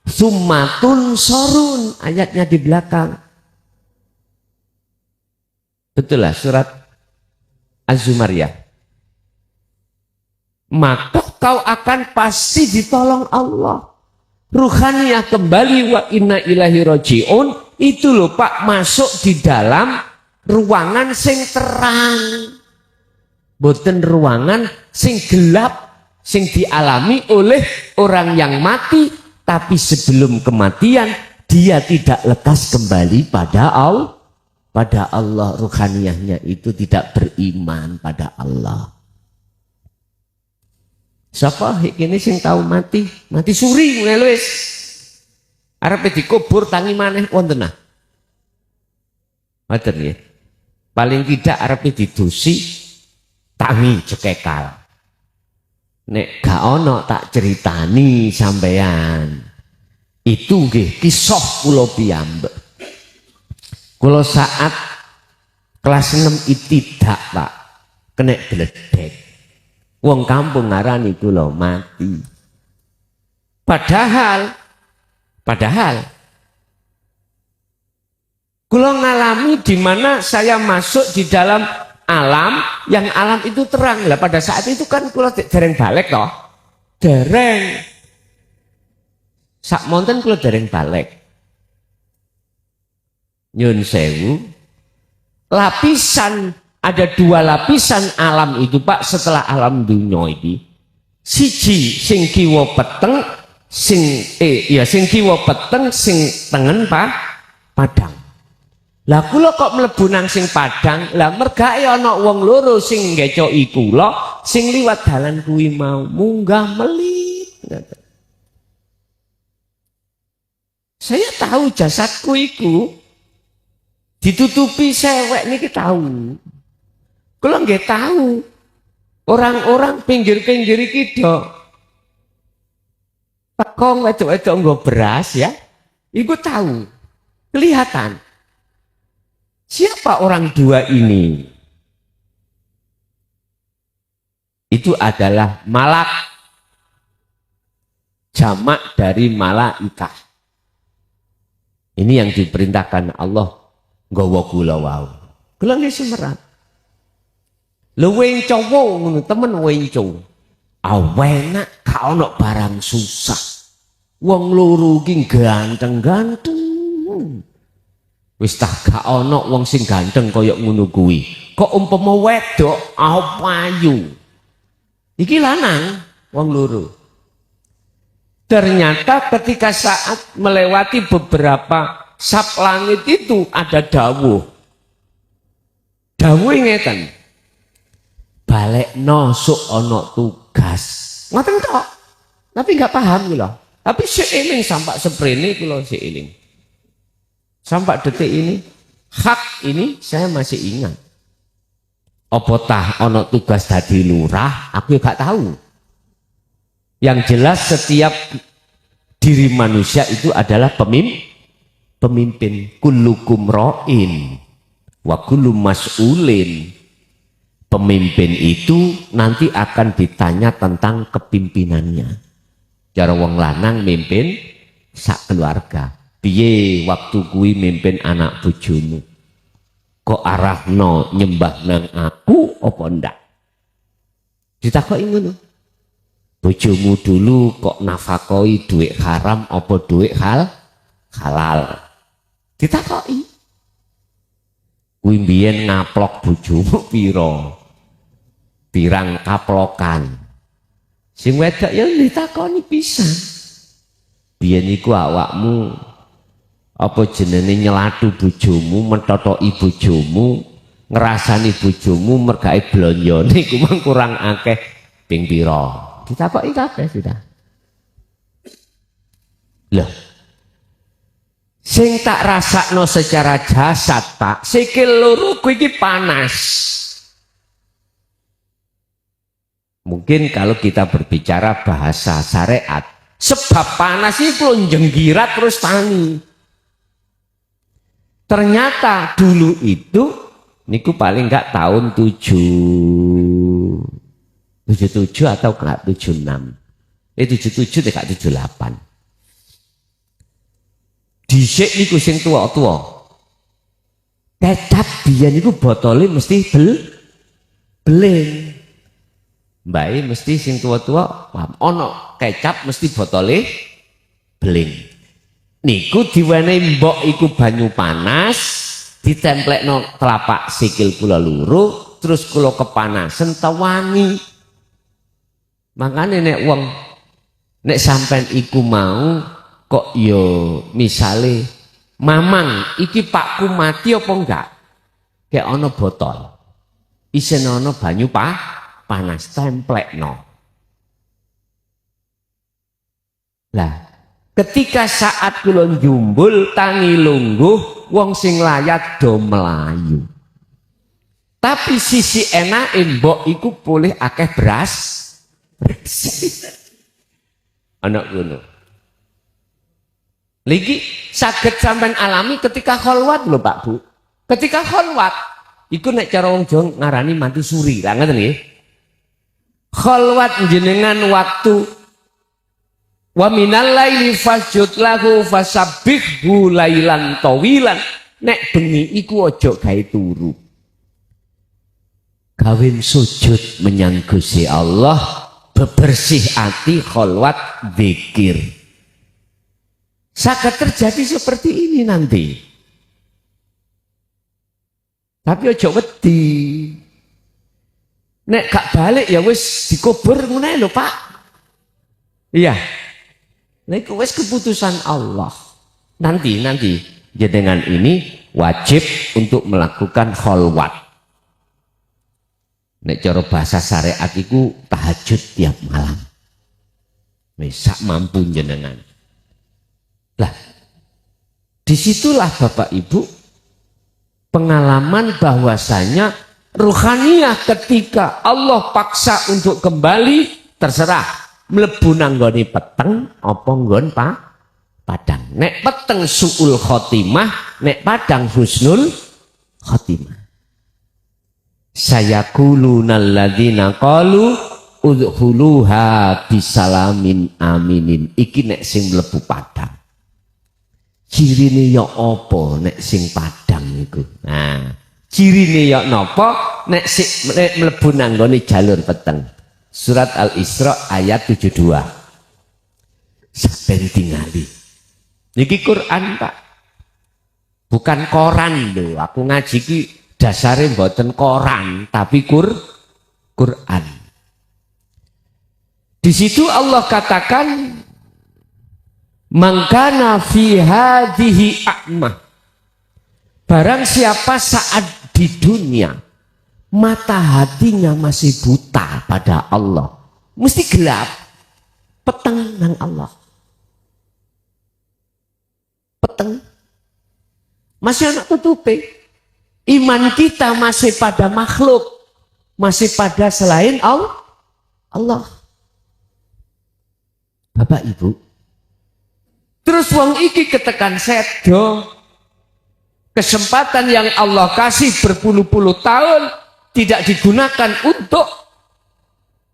summatun sorun, ayatnya di belakang. Betul lah surat Az-Zumariyah. Maka kau akan pasti ditolong Allah. Ruhaniyah kembali wa inna ilahi roji'un. Itu loh Pak, masuk di dalam ruangan sing terang. Boten ruangan sing gelap, sing dialami oleh orang yang mati. Tapi sebelum kematian dia tidak lekas kembali pada Allah. Pada Allah, ruhaniyahnya itu tidak beriman pada Allah. Siapa ini sing tahu mati suri mulai wis. Arepe dikubur tangi maneh wonten nah. Ngoten nggih. Paling tidak arepe didusi tangi cekekal. Nek gak ono tak ceritani sampean. Itu nggih kisah kula piyambak. Kula saat kelas 6 ibtidak Pak, kena gledek. Wong kampung ngarani kula mati. Padahal kula ngalami di mana saya masuk di dalam alam, yang alam itu terang. Lah pada saat itu kan kula dereng balik toh. Dereng. Sak monten kula dereng balik. Nyun sewu. Lapisan, ada 2 lapisan alam itu Pak setelah alam dunya iki. Siji sing kiwa peteng, sing kiwa peteng, sing tengen padang. Lah kula kok mlebu nang sing padang, lah mergae ana wong loro sing ngecoki kula, sing liwat dalan kuwi mau munggah melit. Saya tahu jasadku iku ditutupi sewek niki tahu. Kula nggih tahu. Orang-orang pinggir-pinggir iki do tekong wedok-wedok nggo beras ya. Iku tahu. Kelihatan. Siapa orang 2 ini? Itu adalah malak. Jamak dari malaikah. Ini yang diperintahkan Allah nggawa kula wau. Kula nggih semerat. Lho wenco ngono temen wenco. Awenak gak ana barang susah. Wong loro iki ganteng-ganteng. Wis tak gak ana wong sing ganteng kaya ngono kuwi. Kok umpama wedok payu. Iki lanang wong loro. Ternyata ketika saat melewati beberapa sap langit itu ada dawuh. Dawuh ngeten. Balekno sok ana tugas. Ngoten tok. Tapi enggak paham kula. Tapi seiling sampai seprene kula seiling. Sampai detik ini, hak ini saya masih ingat. Apa tah ana tugas dadi lurah, aku ya gak tahu. Yang jelas setiap diri manusia itu adalah pemimpin. Kullukum ra'in wa kullu mas'ulin. Pemimpin itu nanti akan ditanya tentang kepimimpinannya. Cara wong lanang mimpin sak keluarga. Piye waktu kuwi mimpin anak bojomu? Kok arahno nyembah nang aku apa ndak? Ditakoki ngono. Bojomu dulu kok nafakoi duit haram apa duit halal? Ditakoki. Kuwi mbiyen ngaplok bojomu pira? Pirang kaplokan. Sing wedok ya ditakoni pisan. Biyen iku awakmu apa jenenge nyelatu bojomu, mentotoki bojomu, ngrasani bojomu mergae blonjone iku mung kurang akeh ping pira. Ditakoki kabeh sudah. Loh. Sing tak rasakno secara jasad, Pak, sikil loro kuwi iki panas. Mungkin kalau kita berbicara bahasa syariat, sebab panas itu jenggirat terus tangi. Ternyata dulu itu, niku paling enggak tahun 77 atau enggak 76. 77 enggak 78. Dhisik niku sing tua-tua. Kecap biyen niku botole mesti beling. Mbake mesti sing tua-tua ono kecap mesti botole beling. Niku diwenehi mbok iku banyu panas, ditemplekno telapak sikil kula loro, terus kula kepanasan tewangi. Makane nek wong nek sampean iku mau kok yo misale mamang iki pakku mati apa enggak? Kayak ana botol. Isen ana banyu panas templekno. Lah, ketika saat kula njumbul tangi lungguh wong sing layat do melayu. Tapi sisi enake mbok iku boleh akeh beras. Anak ngono. Lagi saged sampean alami ketika kholwat lho Pak Bu. Ketika kholwat iku nek cara wong Jawa ngarani mati suri. Lah ngoten nggih. khalwat jenengan waktu wa minal laili fasjud lahu fasabbihhu lailan tawilan. Nek bengi iku ojo gawe turu. Kawin sujud menyang Gusti Allah, bebersih hati, khalwat, zikir. Saged terjadi seperti ini nanti. Tapi ojo wedi. Nek gak balik ya wis dikubur ngene lho, Pak. Iya. Nek wis keputusan Allah. Nanti jenengan ini wajib untuk melakukan khalwat. Nek cara bahasa syariat iku tahajud tiap malam. Sak mampu jenengan. Lah, disitulah Bapak Ibu pengalaman bahwasanya ruhaniyah ketika Allah paksa untuk kembali terserah mlebu nang nggone peteng apa nggon padang. Nek peteng suul khotimah, nek padang husnul khotimah. Sayakuluna alladzina qalu udkhuluha bisalamin aminin. Iki nek sing mlebu padang. Cirine ya apa nek sing padang iku? Nah, cirine ya napa nek sing mlebu nang nggone jalur peteng. Surat Al-Isra ayat 72. Sampai tingali. Niki Quran, Pak. Bukan koran lho. Aku ngaji ki dasare mboten koran, tapi Quran. Di situ Allah katakan mangkana fi hadhihi a'ma. Barang siapa saat di dunia mata hatinya masih buta pada Allah, mesti gelap, peteng nang Allah. Peteng. Masih anak tutupe. Iman kita masih pada makhluk, masih pada selain Allah. Bapak Ibu, terus wong iki ketekan sedo, kesempatan yang Allah kasih berpuluh-puluh tahun tidak digunakan untuk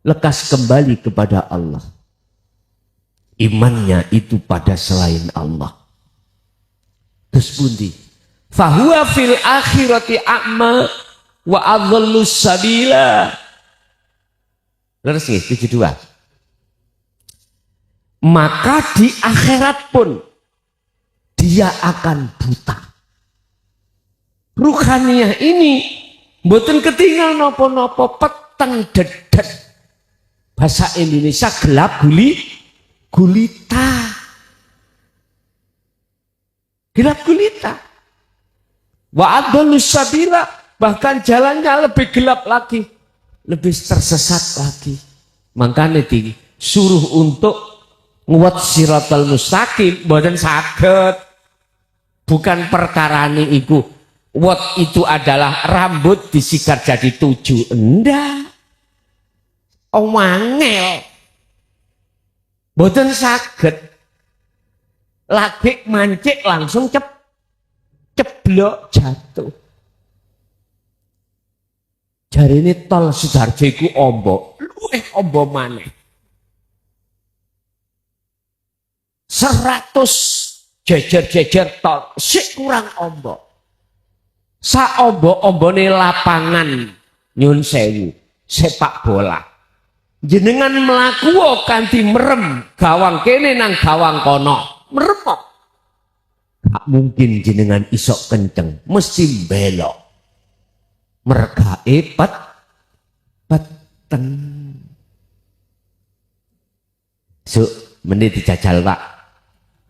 lekas kembali kepada Allah. Imannya itu pada selain Allah. Terus pundi? Fahuwa fil akhirati a'ma wa adhallus sabila. Leres nggih 72. Maka di akhirat pun dia akan buta. Ruhaniyah ini mboten ketinggal napa-napa, peteng dedet. Bahasa Indonesia gelap gulita. Gelap gulita. Wa adallus sabila, bahkan jalannya lebih gelap lagi, lebih tersesat lagi. Makanya disuruh untuk nguat siratal mustaqim, mboten saged. Bukan perkarane iku. Wat itu adalah rambut disikat jadi 7. Enggak. Omangel. Mboten saged. Lagi mancik langsung ceblok jatuh. Jari ini tol Sudarjo iku ombo, luwih ombo maneh. 100 jejer-jejer tol, sik kurang ombo. Sa ombo-ombone lapangan nyun sewu, sepak bola. Jenengan mlaku kanthi merem, gawang kene nang gawang kono, meremok. Gak mungkin jenengan isok kenceng, mesti belok. Mereka peteng. So, menit dijajal Pak,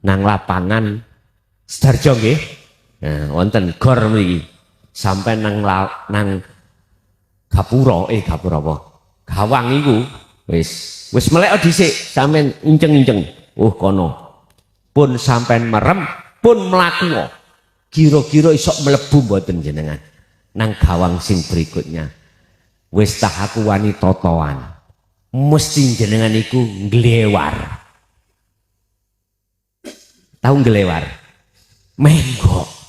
nang lapangan Sudarjo nggih. Nah, wonten gor mriki. Sampai nang gapura apa? Gawang iku wis melek dhisik, sampean inceng-inceng. Kono. Pun sampean merem pun mlaku kira-kira isok mlebu mboten jenengan nang gawang sing berikutnya. Wis tah aku wani totoan, mesti jenengan iku nglewar. Tahu nglewar? Menggok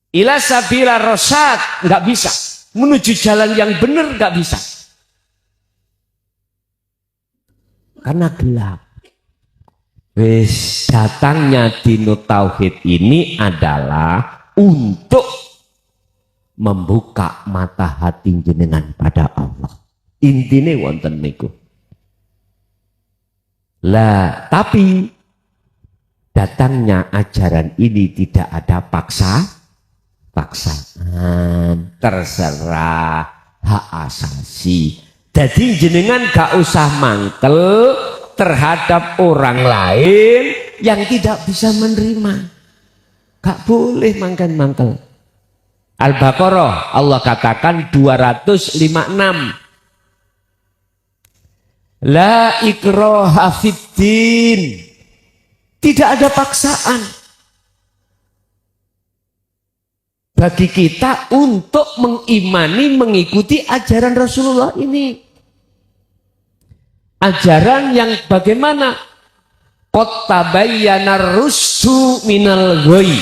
ila sabila rosyad, nggak bisa menuju jalan yang benar, nggak bisa. Karena gelap. Wis datangnya dino tauhid ini adalah untuk membuka mata hati jenengan pada Allah. Intine wonten niku. Lah, tapi datangnya ajaran ini tidak ada paksaan, terserah, hak asasi. Jadi jenengan gak usah mangkel terhadap orang lain yang tidak bisa menerima. Gak boleh mangkel-mangkel. Al-Baqarah Allah katakan 256. La ikraha fiddin. Tidak ada paksaan bagi kita untuk mengimani, mengikuti ajaran Rasulullah ini. Ajaran yang bagaimana? Qad tabayyana rusdu minal ghoi.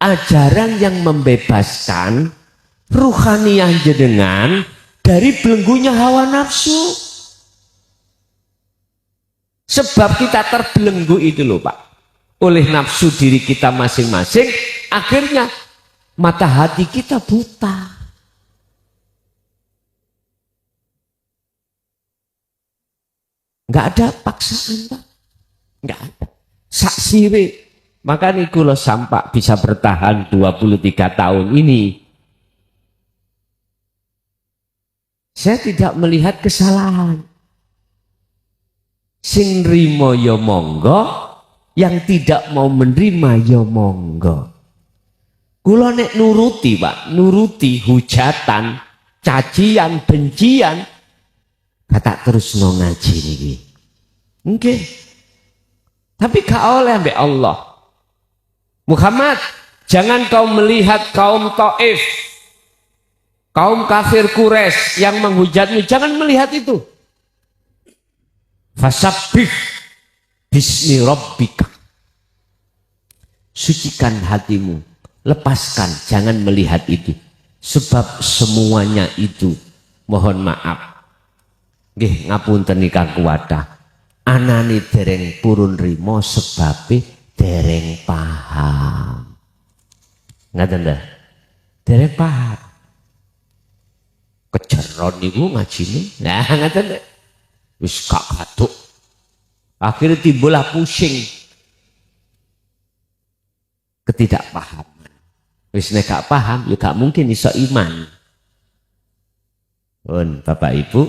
Ajaran yang membebaskan ruhaniyah jenengan dari belenggunya hawa nafsu. Sebab kita terbelenggu itu loh Pak, oleh nafsu diri kita masing-masing, akhirnya mata hati kita buta. Nggak ada paksaan Pak, nggak ada. Saksire, maka niku lo sampak bisa bertahan 23 tahun ini. Saya tidak melihat kesalahan. Sing nrimo ya monggo, yang tidak mau menerima ya monggo. Kula nek nuruti Pak, nuruti hujatan, cacian, bencian, kata terus no ngaji niki. Nggih. Tapi gak oleh ambek Allah. Muhammad, jangan kau melihat kaum Taif, kaum kafir Quraisy yang menghujatmu, jangan melihat itu. Fasabbih bismi rabbika. Sucikan hatimu, lepaskan, jangan melihat itu. Sebab semuanya itu, mohon maaf, nggih ngapunten nikah kuwadah, anane dereng purun rimo sebabe dereng paham. Ngaten ta? Dereng paham. Kejeron niku ngajine. Nah, ngaten ta? Wis gak katuk. Akhirnya timbullah pusing, ketidakpahaman. Wis nek gak paham, ya gak mungkin iso iman. Pun Bapak Ibu,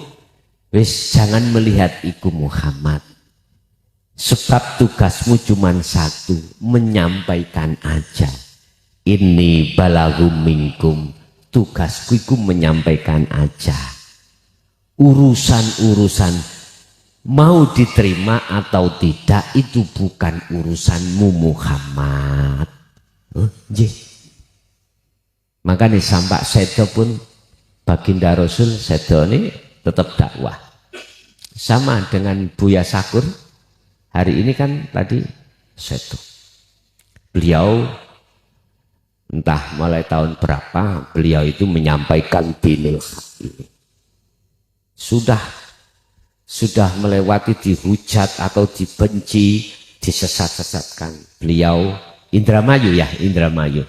wis jangan melihat iku Muhammad. Sebab tugasmu cuma satu, menyampaikan aja. Ini balagum minkum, tugasku iku menyampaikan aja. Urusan-urusan mau diterima atau tidak itu bukan urusanmu Muhammad. Makanya sampai sedo pun baginda Rasul sedo ini tetap dakwah. Sama dengan Buya Sakur, hari ini kan tadi sedo. Beliau entah mulai tahun berapa beliau itu menyampaikan dinil haq ini. Sudah melewati dihujat atau dibenci, disesat-sesatkan. Beliau Indramayu ya, Indramayu.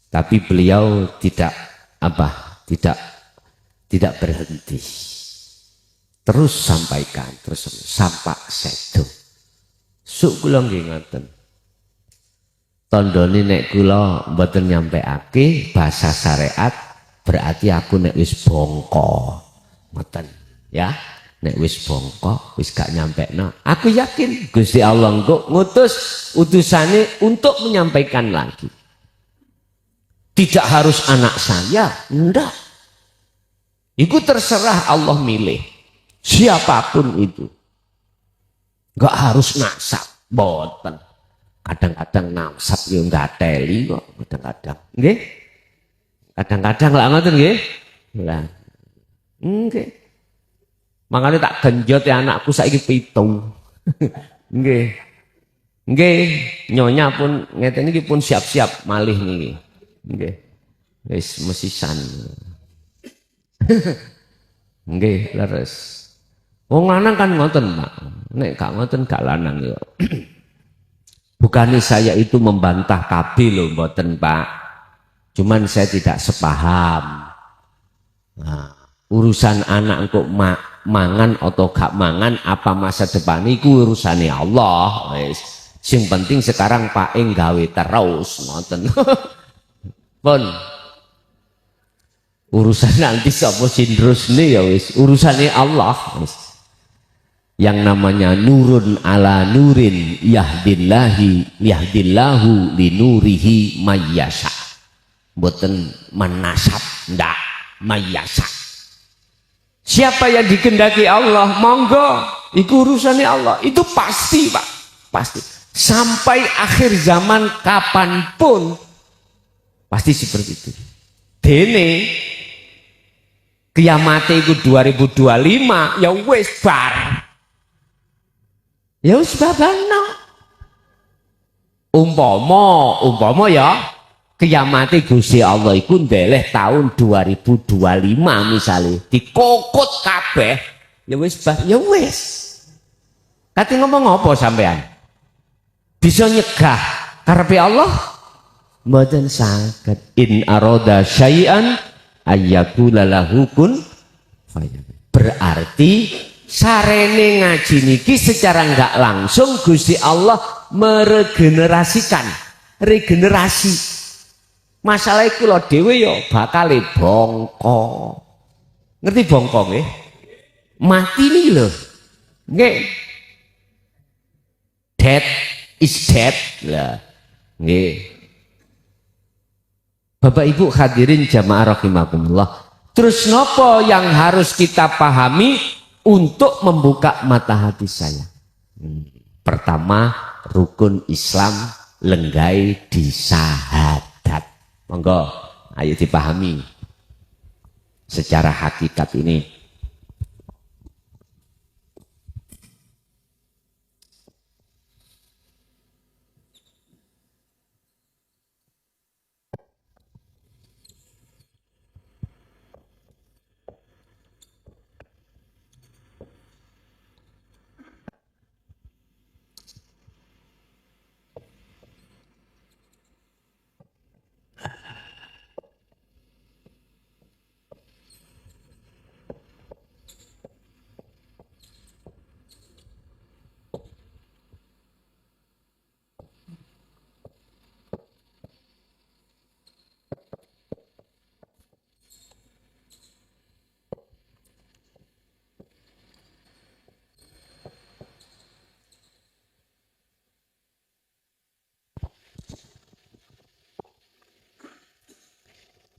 Tapi beliau tidak berhenti. Terus sampaikan, terus sampak sedo. Suk kula nggih ngoten. Tandane nek kula mboten nyampeake bahasa syariat, berarti aku nek wis bongko. Ngoten. Ya, nek wis bongkok, wis gak nyampekno. Aku yakin Gusti Allah engko ngutus utusane untuk menyampaikan lagi. Tidak harus anak saya, enggak. Itu terserah Allah milih. Siapapun itu. Enggak harus nasab, boten. Kadang-kadang nasab yo enggak teli kok, kadang-kadang. Nggih? Kadang-kadang lak ngoten nggih? Lah. Nggih. Makanya tak genjot ya anakku saiki 7. Nggih. Nggih, nyonya pun ngeten iki pun siap-siap malih niki. Nggih. Wis mesisan. Nggih, leres. Wong lanang kan ngoten, Pak. Nek gak ngoten gak lanang yo. Bukannya saya itu membantah kabeh lho, mboten, Pak. Cuman saya tidak sepaham. Nah, urusan anak kok mangan atau gak mangan apa masa depan iku urusane Allah. Wis. Sing penting sekarang Pak Eng gawe terus ngoten. Pun urusan nanti sapa sindrusne ya wis urusane Allah wis. Yang namanya nurun ala nurin yahdillahu linurihi mayyasha. Mboten menasab ndak mayyasha. Siapa yang dikehendaki Allah monggo iku urusane Allah. Itu pasti, Pak. Pasti. Sampai akhir zaman kapanpun pasti seperti itu. Dene kiamat itu 2025 ya wis bar. Ya wis babana. Umpama ya kiamat Gusti Allah iku ndeleh tahun 2025 misalnya dikokot kabeh ya wis bar ya wis. Kate ngomong apa sampean? Bisa nyegah karepe Allah? Mboten saged. In arada syai'an ayyakula lahu kun fayakun. Berarti sarene ngaji niki secara enggak langsung Gusti Allah meregenerasikan, regenerasi. Masalah kula dhewe ya bakal bongko. Ngerti bongko nggih? Mati nih lho. Nggih. Dead is dead lah. Nggih. Bapak Ibu hadirin jamaah rahimakumullah. Terus nopo yang harus kita pahami untuk membuka mata hati saya? Pertama, rukun Islam lenggai di syahadat. Monggo, ayo dipahami secara hakikat ini.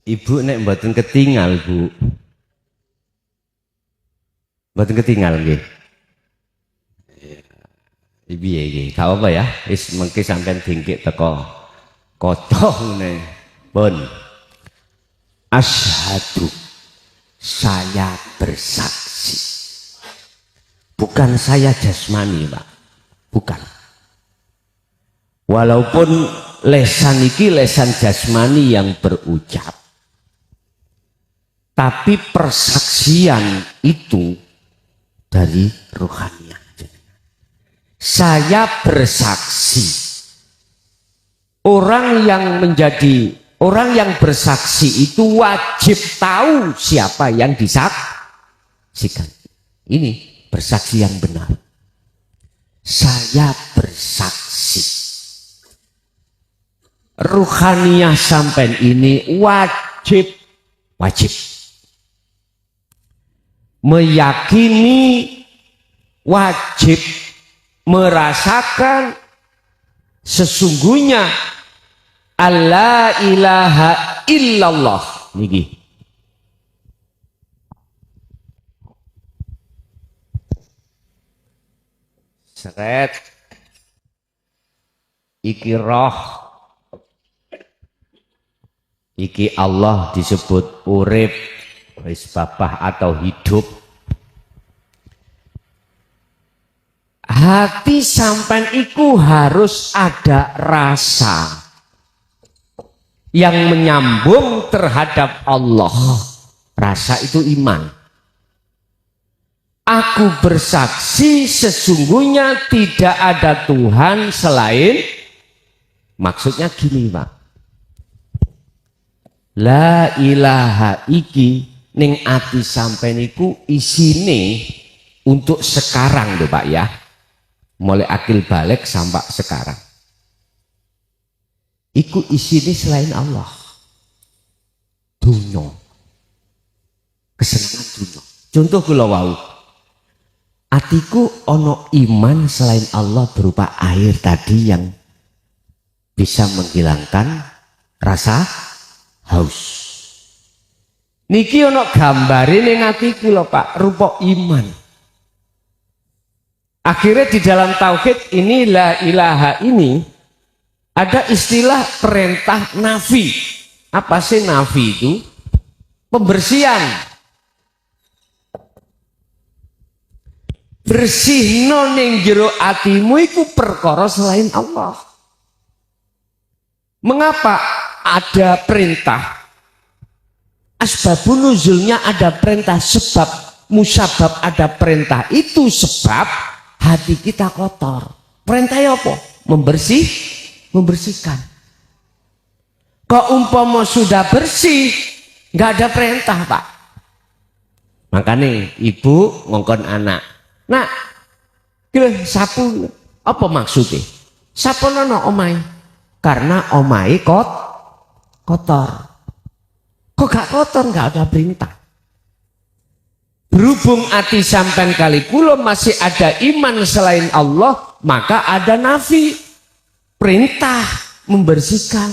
Ibu nek mboten ketinggal, Bu. Mboten ketinggal nggih. Ibu ya iki, gak apa ya. Wis mengke sampean dingkik teko kocong nih. Pun. Asyhadu, saya bersaksi. Bukan saya jasmani, Pak. Bukan. Walaupun lesan iki lesan jasmani yang berucap. Tapi persaksian itu dari rohaniah. Saya bersaksi. Orang yang bersaksi itu wajib tahu siapa yang disaksikan. Ini bersaksi yang benar. Saya bersaksi. Ruhaniah sampean ini wajib meyakini, wajib merasakan sesungguhnya Allah ilaha illallah niki. Seret iki roh, iki Allah disebut urip, wis babah atau hidup. Hati sampean iku harus ada rasa yang menyambung terhadap Allah. Rasa itu iman. Aku bersaksi sesungguhnya tidak ada Tuhan selain. Maksudnya gini Pak, la ilaha iki ning ati sampeyan niku isine untuk sekarang lho Pak ya, mulai akil balik sampai sekarang iku isine selain Allah, dunya, kesenangan dunya. Contoh kula wau, atiku ono iman selain Allah berupa air tadi yang bisa menghilangkan rasa haus. Niki ono gambare ning atiku lho Pak, rupa iman. Akhirnya di dalam tauhid ini la ilaha ini ada istilah perintah nafi. Apa sih nafi itu? Pembersihan. Bersihno ning jero atimu iku perkara selain Allah. Mengapa ada perintah? Asbabun nuzulnya ada perintah, sebab musabab ada perintah. Itu sebab hati kita kotor. Perintahnya apa? Membersihkan. Kok umpama sudah bersih, nggak ada perintah Pak. Makanya ibu ngongkon anak, nak, sapu, apa maksudnya? Sapu nono omai, karena omai kotor. Kok gak kotor? Nggak ada perintah. Berhubung hati sampean kali kula masih ada iman selain Allah, maka ada nafi, perintah membersihkan.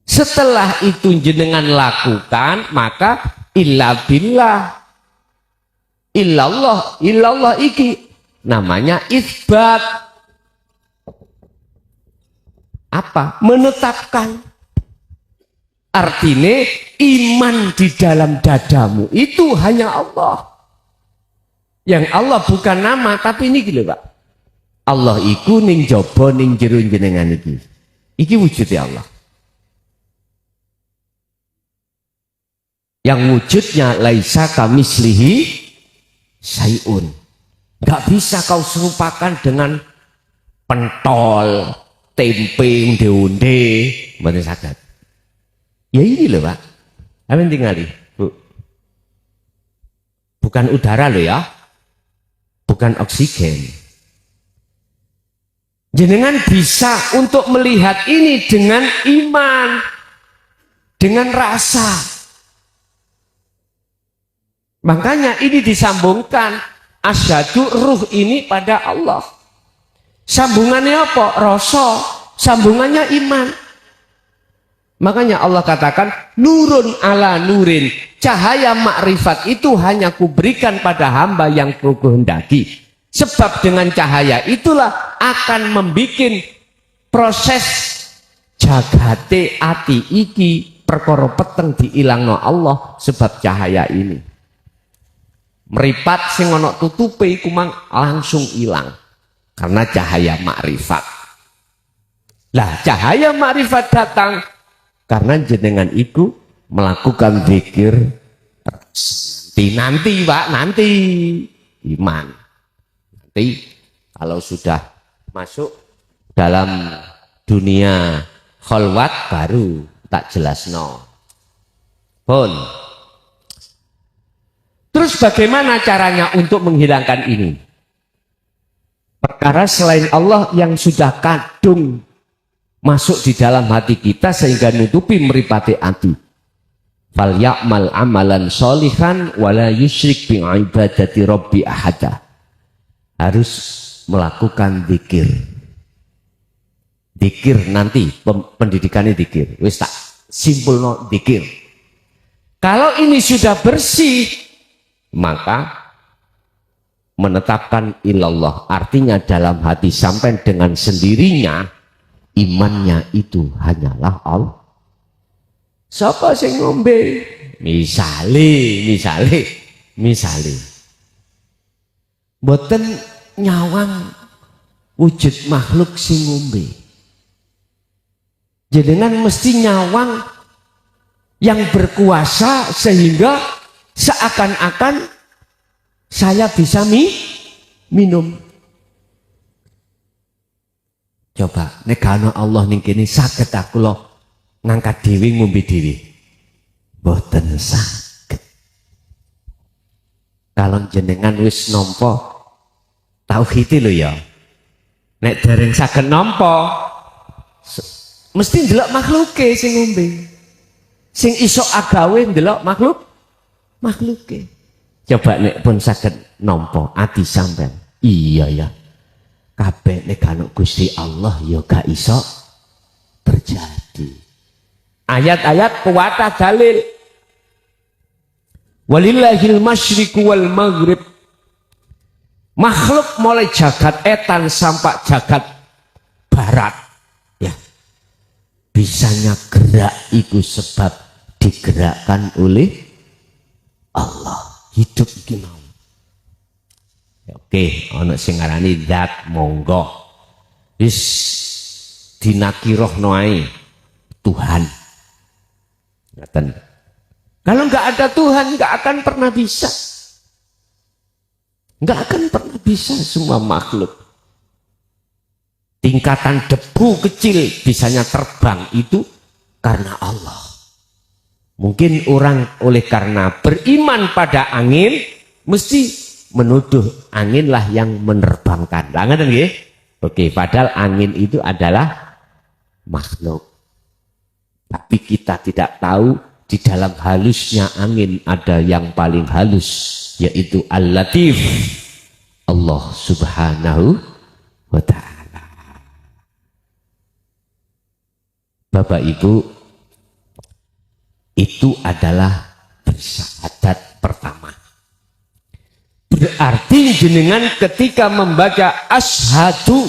Setelah itu jenengan lakukan, maka illa billah, illallah iki namanya isbat. Apa? Menetapkan. Artinya iman di dalam dadamu itu hanya Allah. Yang Allah bukan nama, tapi ini gitu Pak. Allah iku ning jaba ning jero jenengan iki. Iki wujudnya Allah. Yang wujudnya laisa kamislihi syai'un. Gak bisa kau serupakan dengan pentol, tempe, onde-onde, mboten saged. Ya ini loh Pak, amin tinggali Bu. Bukan udara loh ya, bukan oksigen. Jenengan bisa untuk melihat ini dengan iman, dengan rasa. Makanya ini disambungkan, asyhadu ruh ini pada Allah. Sambungannya apa? Rasa, sambungannya iman. Makanya Allah katakan nurun ala nurin, cahaya makrifat itu hanya kuberikan pada hamba yang kukehendaki. Sebab dengan cahaya itulah akan membuat proses jagate ati iki perkara peteng diilangno Allah sebab cahaya ini. Meripat sing ana tutupe iku mang langsung hilang karena cahaya makrifat. Lah cahaya makrifat datang karena jenengan itu melakukan zikir nanti Pak, nanti iman. Nanti kalau sudah masuk dalam dunia khalwat baru tak jelasno. Pun. Terus bagaimana caranya untuk menghilangkan ini? Perkara selain Allah yang sudah kadung masuk di dalam hati kita sehingga nutupi meripati hati. Fal ya'mal amalan sholihan wala yusyrik bi ibadati rabbi ahada. Harus melakukan zikir. Zikir nanti pendidikannya zikir. Wis tak simpulno zikir. Kalau ini sudah bersih, maka menetapkan ilallah, artinya dalam hati sampai dengan sendirinya imannya itu hanyalah Allah. Siapa sing ngombe? Misale. Mboten nyawang wujud makhluk sing ngombe. Jenengan mesti nyawang yang berkuasa sehingga seakan-akan saya bisa minum. Coba nek ana Allah ning kene saged aku lho ngangkat dhewe ngombe dhewe. Mboten saged. Kalau jenengan wis nampa tauhid lho ya. Nek dereng saged nampa mesti ndelok makhluke sing ngombe. Sing iso agawe ndelok makhluke. Coba nek pun saged nampa ati sampean. Iya ya. Kabeh nek ana Gusti Allah ya gak iso terjadi. Ayat-ayat kuwatah dalil. Walillahil masyriqu wal maghrib. Makhluk mulai jagat etan sampai jagat barat. Ya. Bisanya gerak itu sebab digerakkan oleh Allah. Hidup iki mau. Oke, ana sing ngarani zat monggo. Wis dinakirohno ae Tuhan. Ngaten. Kalau enggak ada Tuhan enggak akan pernah bisa. Enggak akan pernah bisa semua makhluk. Tingkatan debu kecil bisanya terbang itu karena Allah. Mungkin orang oleh karena beriman pada angin mesti menuduh anginlah yang menerbangkan. Lah ngoten nggih? Oke, padahal angin itu adalah makhluk. Tapi kita tidak tahu di dalam halusnya angin ada yang paling halus, yaitu Al-Latif, Allah Subhanahu wa ta'ala. Bapak Ibu, itu adalah bersyahadat pertama. Berarti jenengan ketika membaca asyhadu,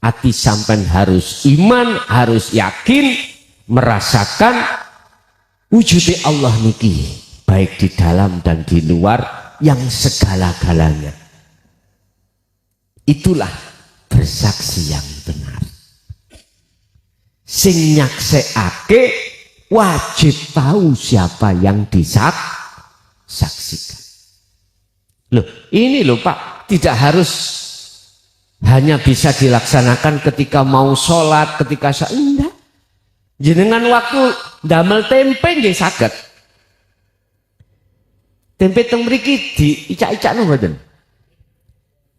hati sampean harus iman, harus yakin, merasakan wujud Allah niki, baik di dalam dan di luar, yang segala-galanya. Itulah bersaksi yang benar. Sing nyaksekake wajib tahu siapa yang disaksikan. Loh, ini loh Pak, tidak harus hanya bisa dilaksanakan ketika mau sholat, ketika enggak. Jenengan waktu damel tempe nggih saged. Tempe teng mriki diicak-icakno mboten?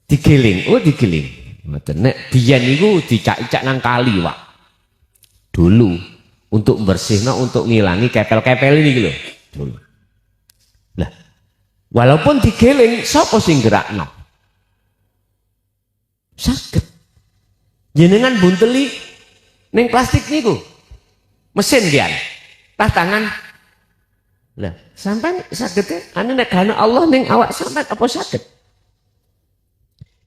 Digiling, digiling. Mboten. Nek biyen niku dicak-icak nang kali, Pak. Dulu untuk bersihno, untuk ngilangi kepel-kepel ini lho. Dulu. Lah, walaupun digiling, sapa sing gerakno? Saged. Jenengan bunteli ning plastik niku. Mesin kian. Tah tangan. Lah, sampean saged ane nek ana Allah ning awak sampean apa saged?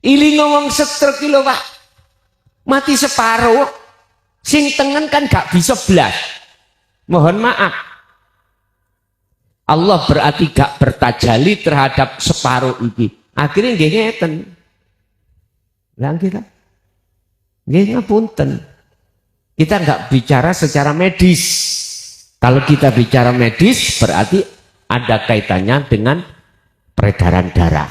Ili ngomong setruk ki lho, Pak. Mati separuh. Sing tengen kan gak bisa blas. Mohon maaf. Allah berarti gak bertajali terhadap separuh iki. Akhirnya nggih ngeten. Lah kita nggih ngapunten. Kita nggak bicara secara medis. Kalau kita bicara medis berarti ada kaitannya dengan peredaran darah.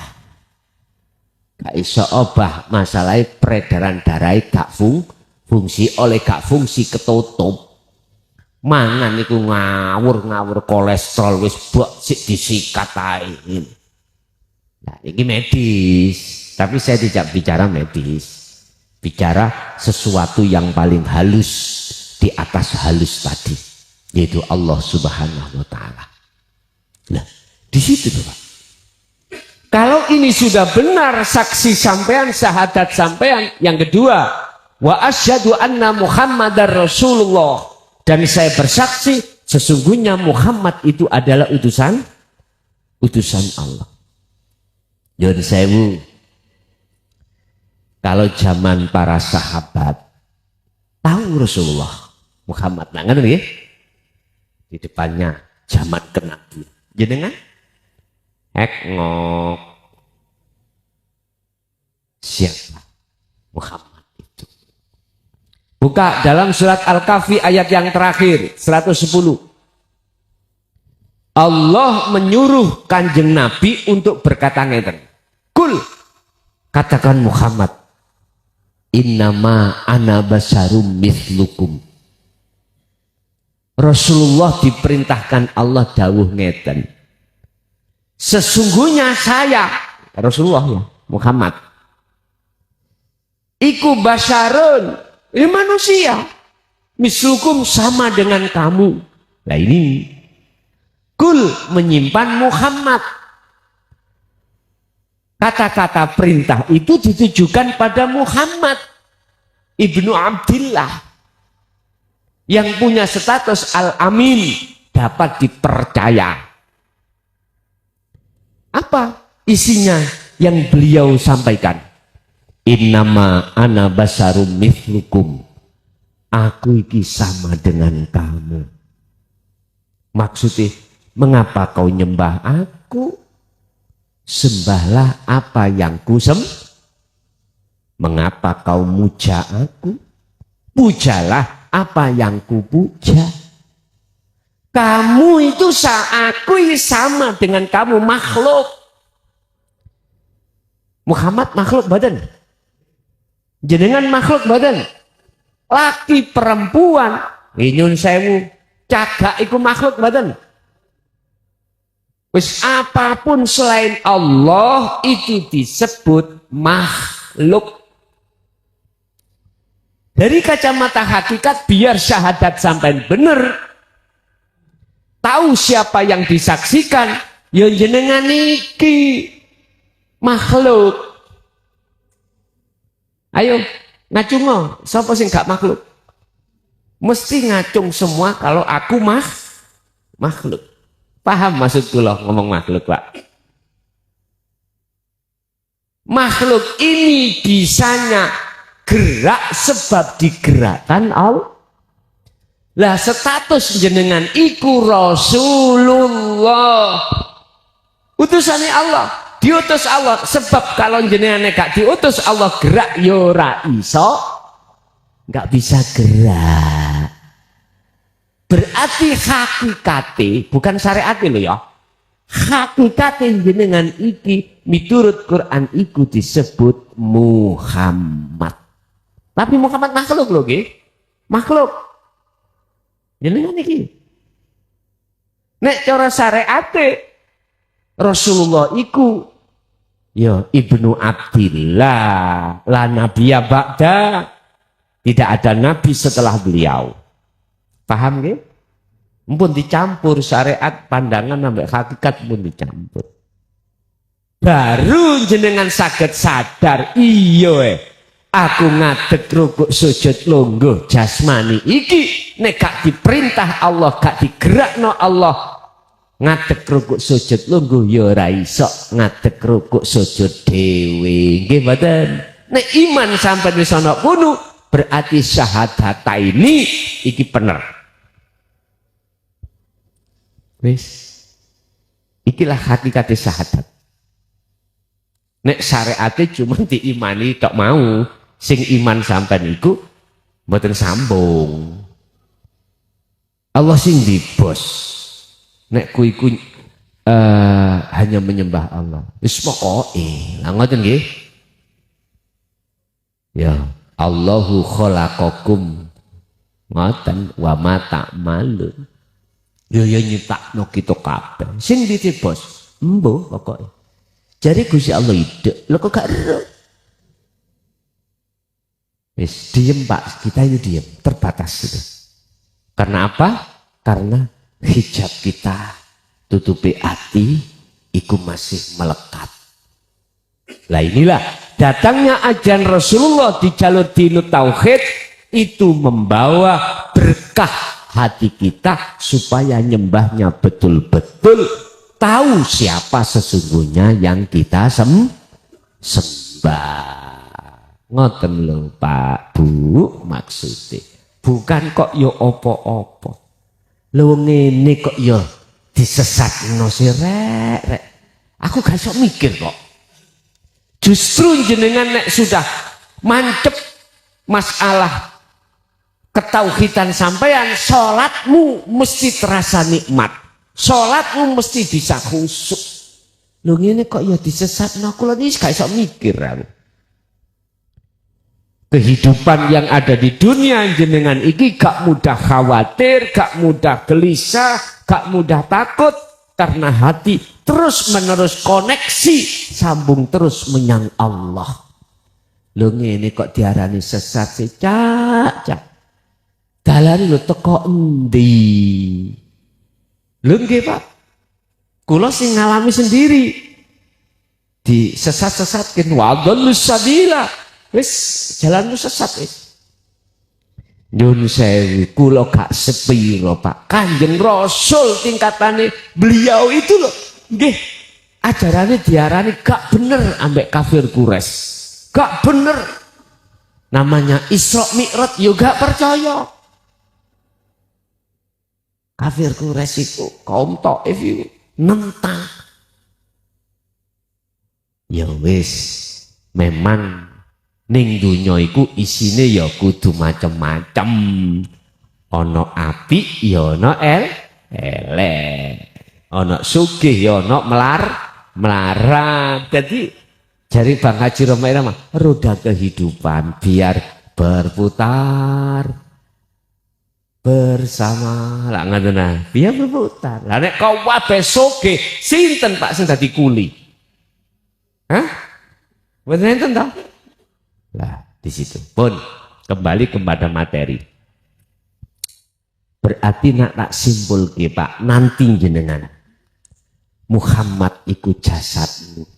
Gak iso obah masalahnya peredaran darah gak fungsi oleh gak fungsi ketutup. Mangan niku ngawur kolesterol wis bok sik disikat ae. Nah, ini medis, tapi saya tidak bicara medis. Bicara sesuatu yang paling halus di atas halus tadi, yaitu Allah Subhanahu wa ta'ala. Nah, di situ tuh, Pak. Kalau ini sudah benar saksi sampean, syahadat sampean, yang kedua, wa asyhadu anna Muhammadar Rasulullah, dan saya bersaksi sesungguhnya Muhammad itu adalah utusan Allah. Nyuwun sewu. Kalau zaman para sahabat tahu Rasulullah Muhammad, nah kan ya? Di depannya zaman kenabian. Jenengan ngok siapa Muhammad itu? Buka dalam surat Al-Kahfi ayat yang terakhir 110. Allah menyuruh Kanjeng Nabi untuk berkata ngeten. Kul, katakan Muhammad, innama ana basarum mithlukum. Rasulullah diperintahkan Allah dawuh ngeten. Sesungguhnya saya, Rasulullah ya, Muhammad, iku basarun, ini manusia, mislukum sama dengan kamu. Nah ini, kul menyimpan Muhammad. Kata-kata perintah itu ditujukan pada Muhammad ibnu Abdillah yang punya status al-amin, dapat dipercaya. Apa isinya yang beliau sampaikan? Innama ana basarum mithlukum. Aku iki sama dengan kamu. Maksudnya, mengapa kau nyembah aku? Sembahlah apa yang mengapa kau muja aku? Pujalah apa yang kupuja. Kamu itu aku sama dengan kamu, makhluk. Muhammad makhluk badan. Jenengan makhluk badan. Laki perempuan, nyun sewu, cagak iku makhluk badan. Wis apapun selain Allah itu disebut makhluk. Dari kacamata hakikat, biar syahadat sampai benar, tahu siapa yang disaksikan, ya jenengan iki makhluk. Ayo ngacung, sapa sing gak makhluk? Mesti ngacung semua kalau aku makhluk. Paham maksud kula ngomong makhluk, Pak? Makhluk ini bisanya gerak sebab digerakkan Allah. Lah status jenengan iku Rasulullah, utusannya Allah, diutus Allah. Sebab kalau jenengan gak diutus Allah gerak yo ora iso, gak bisa gerak. Berarti hakikate, bukan syariate lho ya. Hakikate jenengan iki miturut Quran iku disebut Muhammad. Tapi Muhammad makhluk lho nggih. Makhluk. Jenengan iki. Nek cara syariate Rasulullah iku ya ibnu Abdillah, la nabiyya ba'da. Tidak ada nabi setelah beliau. Paham nggih? Mumpun dicampur syariat, pandangan sampai hakikat pun dicampur. Baru jenengan saged sadar, iya aku ngadeg rukuk sujud lungguh jasmani iki nek gak diperintah Allah, gak digerakno Allah, ngadeg rukuk sujud lungguh ya ora iso ngadeg rukuk sujud dhewe. Nggih mboten? Nek iman sampai wis ana kono berarti syahadata ini iki bener. Wis, ikilah hakikat syahadat. Nek syariate cuma diimani tok mau, sing iman sampean iku mboten sambung. Allah sing di bos. Nek ku iku hanya menyembah Allah. Wis pokoke, lha ngoten nggih. Ya, Allahu khalaqakum ngoten wa ma ta'malun. Yo nyiptakno kita kabeh. Sing ndi bos? Embuh pokoke. Jare Gusti Allah ide. Lho kok gak ero? Wis diem Pak, kita ini diem, terbatas gitu. Karena apa? Karena hijab kita tutupi hati iku masih melekat. Lah inilah datangnya ajaran Rasulullah di jalur dinut tauhid itu membawa berkah hati kita supaya nyembahnya betul-betul tahu siapa sesungguhnya yang kita sembah. Ngoten lho Pak Bu maksudnya. Bukan kok yo opo-opo. Lho ngene kok yo disesatno sirek. Aku gak iso mikir kok. Justru jenengan nek sudah mancep masalah ketauhidan sampean, sholatmu mesti terasa nikmat. Salatmu mesti bisa khusyuk. Lho ngene kok ya disesatno, kula iki gak iso mikir aku. Kehidupan yang ada di dunia jenengan iki gak mudah khawatir, gak mudah gelisah, gak mudah takut karena hati terus menerus koneksi sambung terus menyang Allah. Lho ngene kok diarani sesat sih, cak. Dalane lho teko endi? Lho nggih, Pak. Kula sing ngalami sendiri. Di sesat-sesatkin wadallus sabila. Wis jalanmu sesat wis. Nyun sewu kula gak sepiro, Pak. Kanjeng Rasul tingkatane beliau itu loh. Nggih, ajarane diarani gak bener ambek kafir Quraisy. Gak bener. Namanya Isra Mi'raj yo gak percaya. Kafir Quraisy itu kaum Taif itu nentang. Ya wis, memang ning donya iku isine ya kudu macem-macem. Ana apik ya ana elek. Ana sugih ya ana melarat. Jadi jari Bang Haji Roma Irama, roda kehidupan biar berputar bersama. Lah ngoten biar berputar. Lah nek kau wae sugih, sinten Pak sing dadi kuli? Hah? Mboten enten ta? Lah di situ. Pun kembali kepada materi. Berarti nak tak simpulke Pak, nanti jenengan Muhammad iku jasadmu.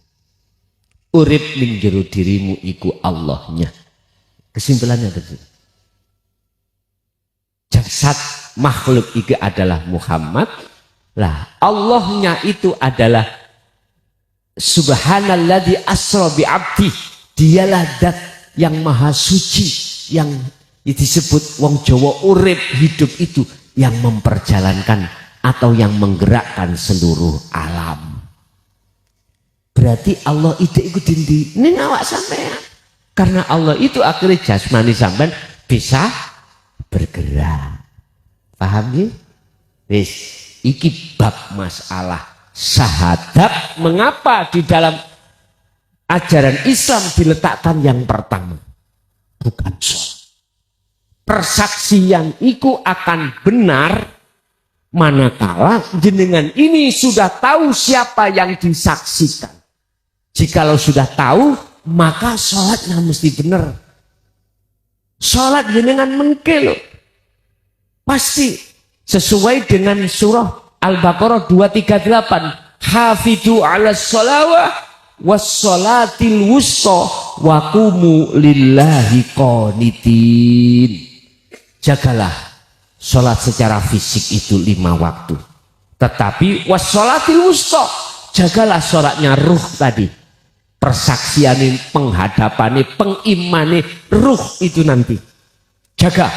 Urip ning jero dirimu iku Allahnya. Kesimpulannya begitu. Jasad makhluk itu adalah Muhammad. Lah Allahnya itu adalah Subhanalladzi asra bi abdi. Dialah zat yang maha suci, yang disebut wong Jawa urip hidup itu yang memperjalankan atau yang menggerakkan seluruh alam. Berarti Allah itu ikut dindi. Ini awak sampean. Karena Allah itu akhirnya jasmani sampean bisa bergerak. Paham ya? Wis, iki bab masalah syahadat. Mengapa di dalam ajaran Islam diletakkan yang pertama? Bukan sholat. Persaksian itu akan benar manakala jenengan ini sudah tahu siapa yang disaksikan. Jikalau sudah tahu, maka sholatnya mesti benar. Sholat jenengan mengke loh. Pasti sesuai dengan surah Al-Baqarah 238. Hafidhu ala sholawah wassolatil wusta wa qumu lillahi qanitin. Jagalah sholat secara fisik itu 5 waktu. Tetapi wassolatil wusta, jagalah sholatnya ruh tadi. Persaksian, penghadapan, pengimani ruh itu nanti. Jaga.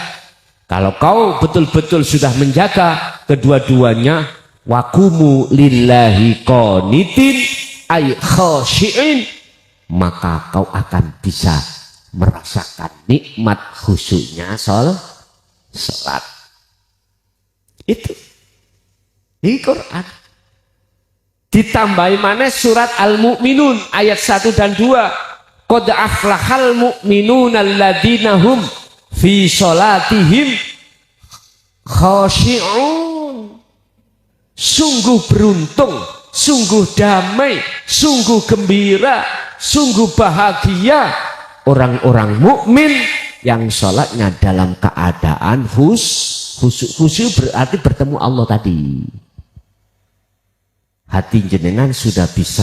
Kalau kau betul-betul sudah menjaga kedua-duanya, waqumu lillahi qanitin ay khashi'in, maka kau akan bisa merasakan nikmat khusyuknya salat. Itu di Quran. Ditambahi mana surat Al-Mu'minun ayat 1 dan 2. Qad aflahal mu'minun alladzina hum fi sholatihim khashi'un. Sungguh beruntung, sungguh damai, sungguh gembira, sungguh bahagia orang-orang mukmin yang sholatnya dalam keadaan khusyuk berarti bertemu Allah tadi. Hati jenengan sudah bisa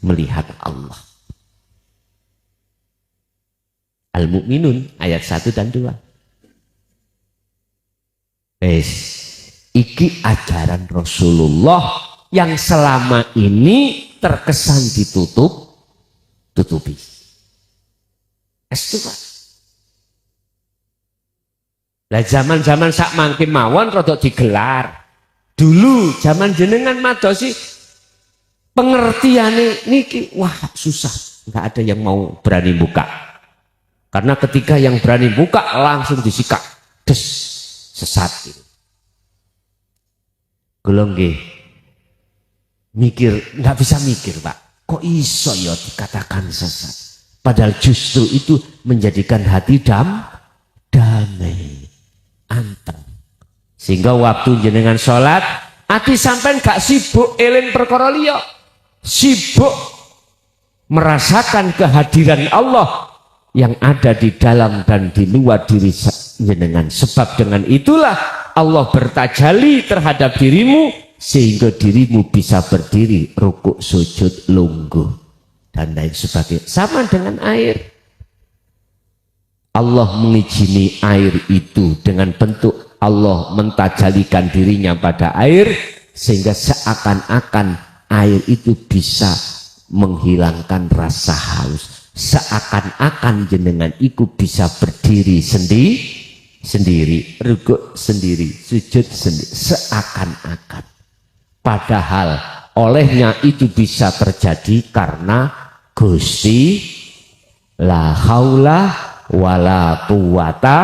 melihat Allah. Al-Mu'minun ayat 1 dan 2. Iki ajaran Rasulullah yang selama ini terkesan tutupi. Pak. Lah zaman-zaman sak mangke mawon rodok digelar. Dulu zaman jenengan madosi pengertiane niki wah susah, nggak ada yang mau berani buka. Karena ketika yang berani buka langsung disikat, des, sesat gitu. Kula nggih mikir, nggak bisa mikir Pak, kok iso ya dikatakan sesat, padahal justru itu menjadikan hati damai, anteng, sehingga waktu jenengan sholat hati sampai gak sibuk eling perkara liya, sibuk merasakan kehadiran Allah yang ada di dalam dan di luar diri jenengan. Sebab dengan itulah Allah bertajalli terhadap dirimu sehingga dirimu bisa berdiri, rukuk, sujud, lungguh dan lain sebagainya. Sama dengan air, Allah mengizini air itu dengan bentuk Allah mentajalikan dirinya pada air sehingga seakan-akan air itu bisa menghilangkan rasa haus. Seakan-akan jenengan itu bisa berdiri sendiri, rukuk sendiri, sujud sendiri, seakan-akan. Padahal olehnya itu bisa terjadi karena Gusti la haula wala quwata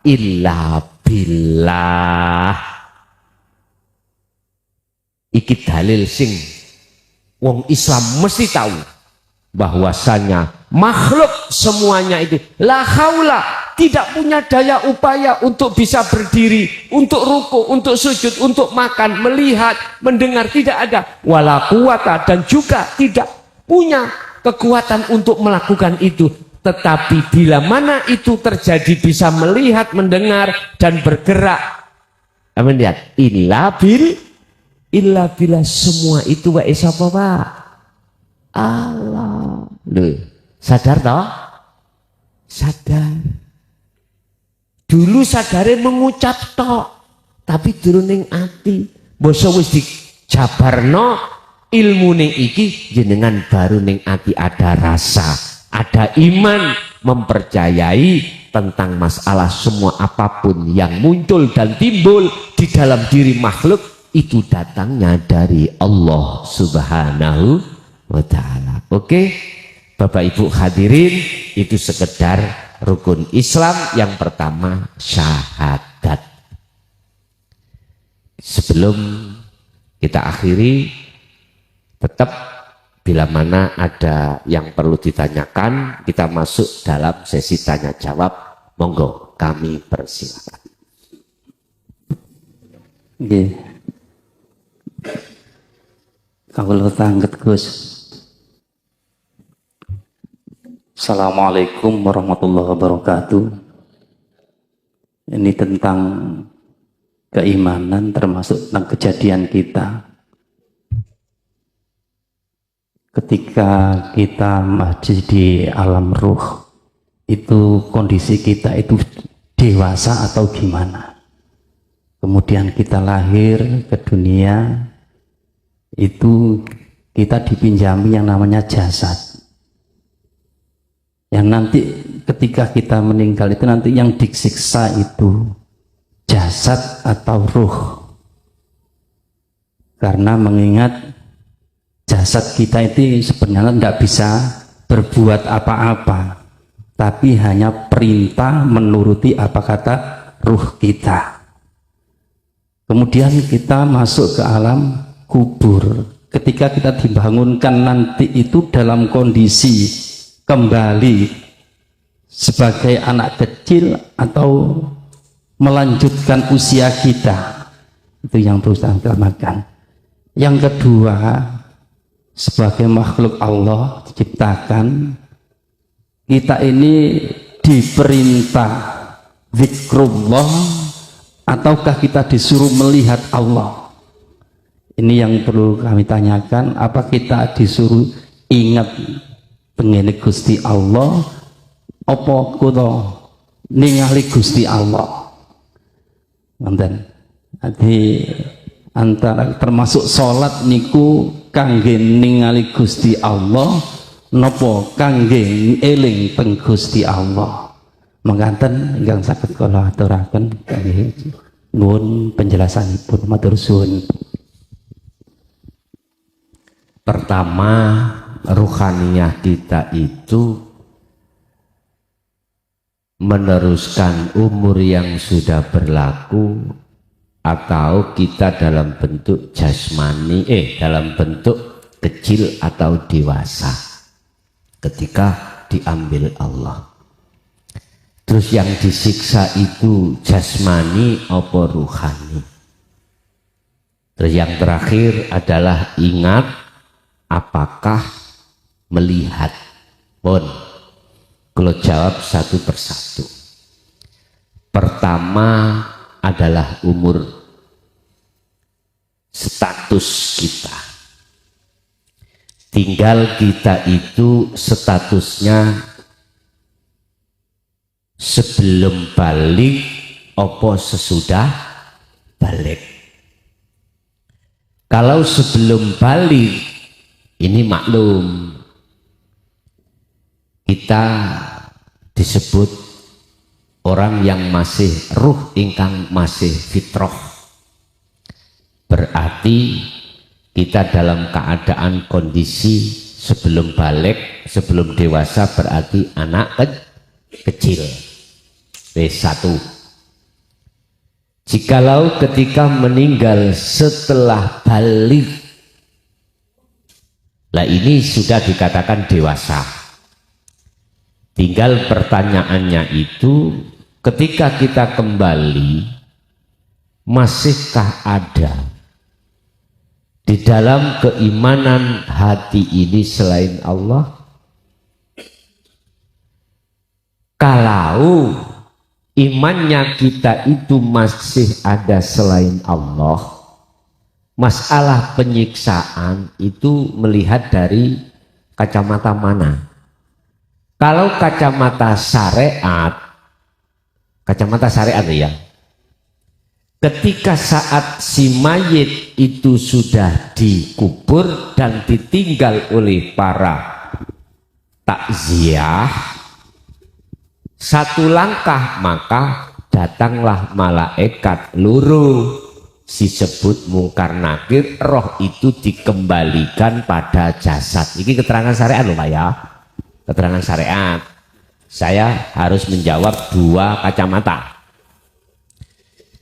illa billah. Iki dalil sing wong Islam mesti tahu bahwasanya makhluk semuanya itu la haula, tidak punya daya upaya untuk bisa berdiri, untuk ruku, untuk sujud, untuk makan, melihat, mendengar, tidak ada. Wala quwata, dan juga tidak punya kekuatan untuk melakukan itu. Tetapi bila mana itu terjadi, bisa melihat, mendengar, dan bergerak. Amin, lihat, illa bila semua itu wa isapa Pak? Allah. Loh, sadar toh? Sadar. Dulu sadare mengucap tok, tapi turuning ati. Basa wis dijabarno ilmune iki jenengan baru ning ati ada rasa, ada iman, mempercayai tentang masalah semua apapun yang muncul dan timbul di dalam diri makhluk itu datangnya dari Allah Subhanahu wa ta'ala. Oke, Bapak Ibu hadirin, itu sekedar rukun Islam yang pertama, syahadat. Sebelum kita akhiri, tetap bila mana ada yang perlu ditanyakan, kita masuk dalam sesi tanya jawab. Monggo, kami persilakan. Nggih. Kawula tangget Gus. Assalamualaikum warahmatullahi wabarakatuh. Ini tentang keimanan, termasuk tentang kejadian kita. Ketika kita masih di alam ruh, itu kondisi kita itu dewasa atau gimana? Kemudian kita lahir ke dunia, itu kita dipinjami yang namanya jasad. Yang nanti ketika kita meninggal itu nanti yang disiksa itu jasad atau ruh. Karena mengingat jasad kita itu sebenarnya tidak bisa berbuat apa-apa, tapi hanya perintah menuruti apa kata ruh kita. Kemudian kita masuk ke alam kubur. Ketika kita dibangunkan nanti itu dalam kondisi kembali sebagai anak kecil atau melanjutkan usia kita, itu yang berusaha makan. Yang kedua, sebagai makhluk Allah diciptakan, kita ini diperintah zikrullah ataukah kita disuruh melihat Allah? Ini yang perlu kami tanyakan. Apa kita disuruh ingat pengene Gusti Allah, apa kudu ningali Gusti Allah? Ngoten. Jadi antara termasuk sholat niku kangge ningali Gusti Allah, napa kangge eling teng Gusti Allah? Mangkaten ingkang saged kula aturaken kangge nuwun penjelasanipun, matur suwun. Pertama, ruhaniyah kita itu meneruskan umur yang sudah berlaku atau kita dalam bentuk jasmani, dalam bentuk kecil atau dewasa ketika diambil Allah. Terus yang disiksa itu jasmani apa ruhani? Terus yang terakhir adalah ingat apakah melihat? Pun kalau jawab satu persatu. Pertama adalah umur, status kita. Tinggal kita itu statusnya sebelum balik apa sesudah balik. Kalau sebelum balik ini maklum kita disebut orang yang masih ruh ingkang masih fitrah. Berarti kita dalam keadaan kondisi sebelum balik, sebelum dewasa, berarti anak kecil. B1. Jikalau ketika meninggal setelah balik, lah ini sudah dikatakan dewasa. Tinggal pertanyaannya itu, ketika kita kembali, masihkah ada di dalam keimanan hati ini selain Allah? Kalau imannya kita itu masih ada selain Allah, masalah penyiksaan itu melihat dari kacamata mana? Kalau kacamata syariat ya, ketika saat si mayit itu sudah dikubur dan ditinggal oleh para takziah, satu langkah maka datanglah malaikat luru, disebut mungkar nakir, roh itu dikembalikan pada jasad. Ini keterangan syariat loh Pak ya. Keterangan syariat. Saya harus menjawab dua kacamata.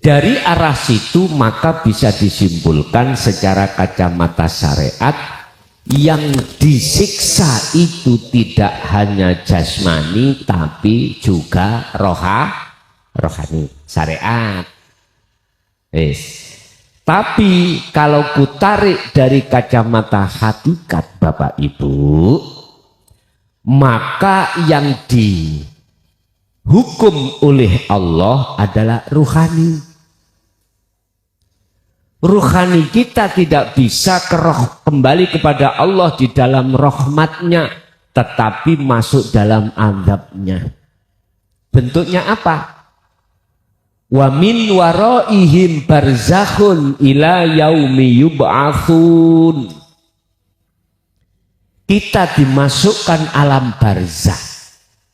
Dari arah situ maka bisa disimpulkan secara kacamata syariat, yang disiksa itu tidak hanya jasmani tapi juga rohani. Syariat. Tapi kalau kutarik dari kacamata hakikat Bapak Ibu, maka yang dihukum oleh Allah adalah ruhani. Ruhani kita tidak bisa kembali kepada Allah di dalam rahmatnya, tetapi masuk dalam azabnya. Bentuknya apa? Wa min waraihim barzakhun ila yaumi yub'atsun. Kita dimasukkan alam barzah.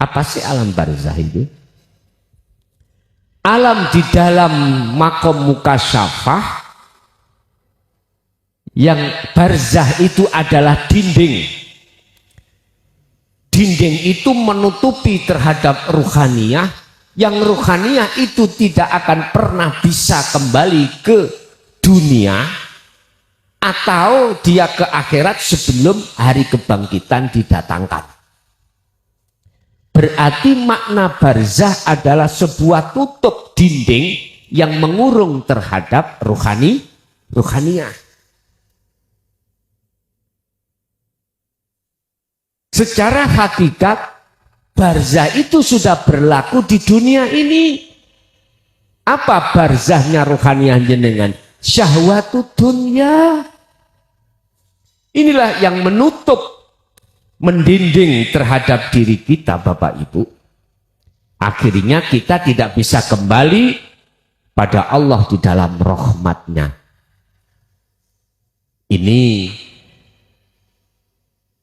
Apa sih alam barzah itu? Alam di dalam makom mukasyafah, yang barzah itu adalah dinding. Dinding itu menutupi terhadap ruhaniyah, yang ruhaniyah itu tidak akan pernah bisa kembali ke dunia atau dia ke akhirat sebelum hari kebangkitan didatangkan. Berarti makna barzah adalah sebuah tutup dinding yang mengurung terhadap ruhaniyah. Secara hakikat barzah itu sudah berlaku di dunia ini. Apa barzahnya ruhaniyah jenengan? Syahwatu dunya. Inilah yang menutup, mendinding terhadap diri kita Bapak Ibu. Akhirnya kita tidak bisa kembali pada Allah di dalam rahmatnya. Ini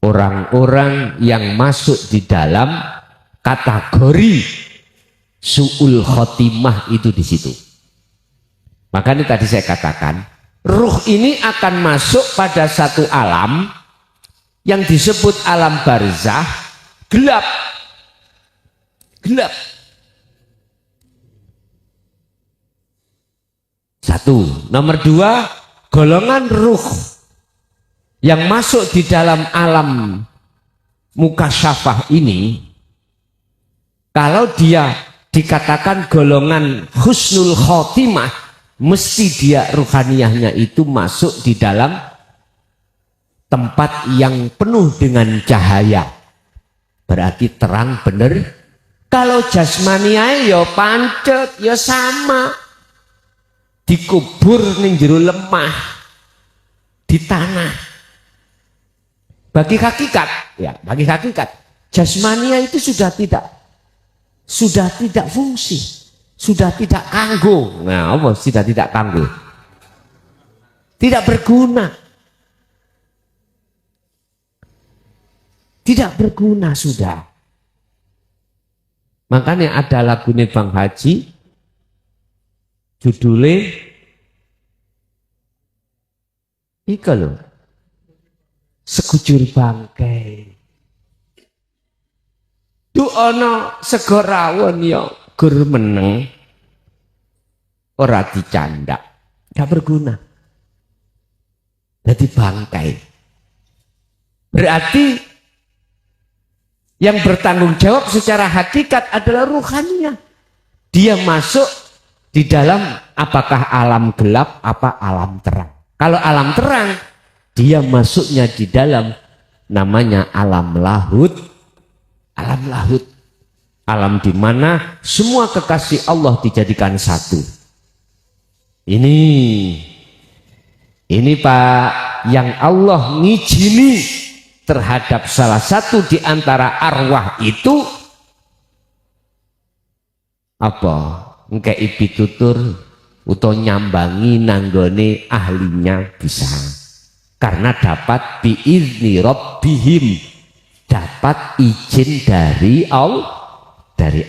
orang-orang yang masuk di dalam kategori su'ul khotimah itu di situ. Makanya tadi saya katakan, ruh ini akan masuk pada satu alam yang disebut alam barzah, gelap. Gelap. Satu. Nomor dua, golongan ruh yang masuk di dalam alam mukasyafah ini, kalau dia dikatakan golongan husnul khotimah, mesti dia ruhaniyahnya itu masuk di dalam tempat yang penuh dengan cahaya. Berarti terang bener. Kalau jasmaniah ya pancet, ya sama. Dikubur ning jero lemah, di tanah. Bagi hakikat, ya, bagi hakikat, jasmania itu sudah tidak fungsi, sudah tidak kanggo. Nah, apa sudah tidak kanggo? Tidak berguna. Tidak berguna sudah. Makanya ada lagu Bang Haji, judulnya iki lho, sekujur bangkai. Du ana sego rawon ya gur meneng ora dicandak, gak berguna. Jadi bangkai. Berarti yang bertanggung jawab secara hakikat adalah ruhannya. Dia masuk di dalam apakah alam gelap apa alam terang. Kalau alam terang, dia masuknya di dalam namanya alam lahut. Alam lahut. Alam di mana semua kekasih Allah dijadikan satu. Ini Pak, yang Allah ngijini terhadap salah satu di antara arwah itu apa? Ngkei pitutur atau nyambangi nanggone ahlinya bisa. Karena dapat biizni rabbihim, dapat izin dari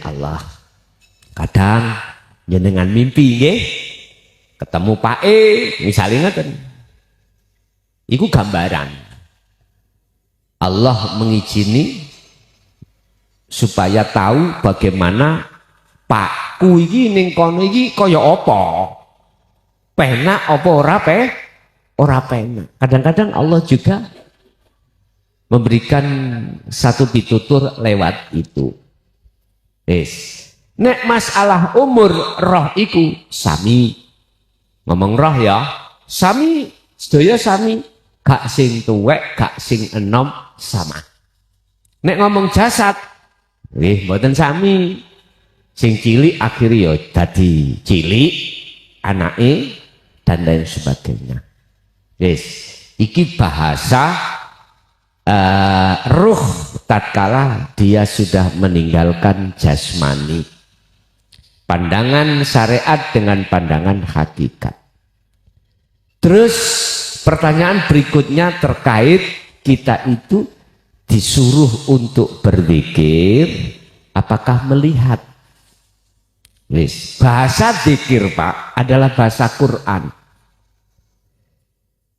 Allah. Kadang jenengan mimpi nggih ketemu Pak misalnya ngoten. Iku gambaran. Allah mengizini supaya tahu bagaimana Pakku iki ning kono iki kaya apa? Penak apa ora penak. Kadang-kadang Allah juga memberikan satu pitutur lewat itu. Nek masalah umur roh iku sami. Ngomong roh ya, sami, sedaya sami. Gak sing tuwek, gak sing enom sama. Nek ngomong jasad, mboten sami. Sing cilik akhirnya ya dadi cilik, anake dan lain sebagainya. Iki bahasa ruh tatkala dia sudah meninggalkan jasmani. Pandangan syariat dengan pandangan hakikat. Terus pertanyaan berikutnya terkait kita itu disuruh untuk berzikir, apakah melihat? Bahasa zikir Pak adalah bahasa Quran.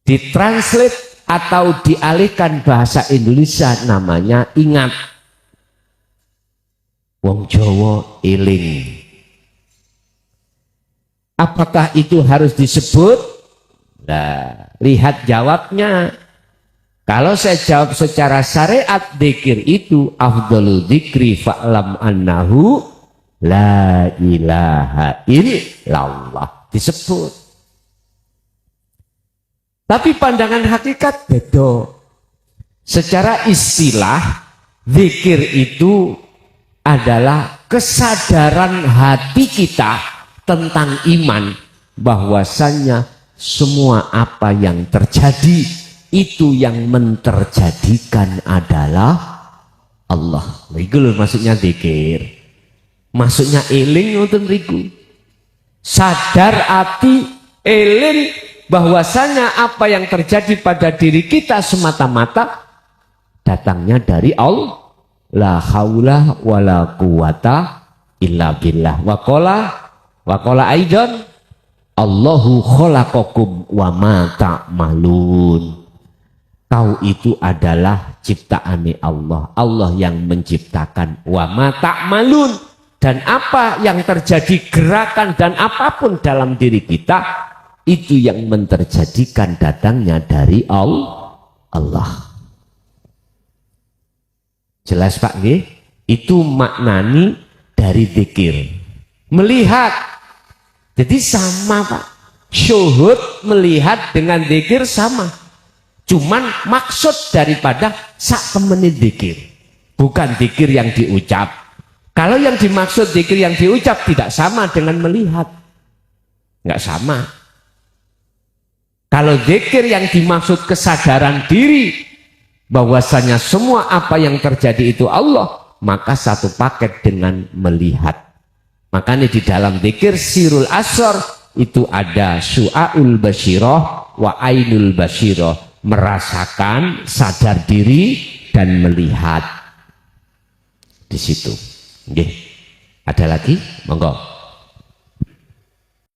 Ditranslate atau dialihkan bahasa Indonesia namanya ingat. Wong Jawa eling. Apakah itu harus disebut? Nah, lihat jawabnya. Kalau saya jawab secara syariat, zikir itu afdhalu dzikri fa'lam annahu la ilaha illallah, disebut. Tapi pandangan hakikat beda. Secara istilah, zikir itu adalah kesadaran hati kita tentang iman, bahwasannya semua apa yang terjadi itu yang menterjadikan adalah Allah. Itu loh maksudnya zikir. Maksudnya eling ngoten riku. Sadar hati eling bahwasanya apa yang terjadi pada diri kita semata-mata datangnya dari Allah. La haula wala quwata illa billah. Wa qala aidan Allahu khalaqakum wa ma ta'malun. Kau itu adalah ciptaane Allah. Allah yang menciptakan wa ma ta'malun. Dan apa yang terjadi gerakan dan apapun dalam diri kita itu yang menterjadikan datangnya dari Allah. Jelas Pak nggih? Itu maknani dari zikir. Melihat. Jadi sama Pak. Syuhud melihat dengan zikir sama. Cuman maksud daripada sak temeni zikir. Bukan zikir yang diucap. Kalau yang dimaksud zikir yang diucap tidak sama dengan melihat. Enggak sama. Kalau zikir yang dimaksud kesadaran diri bahwasanya semua apa yang terjadi itu Allah, maka satu paket dengan melihat. Makanya di dalam zikir sirul asr itu ada syu'aul basyirah wa ainul basyirah, merasakan, sadar diri dan melihat. Di situ. Nggih. Ada lagi? Monggo.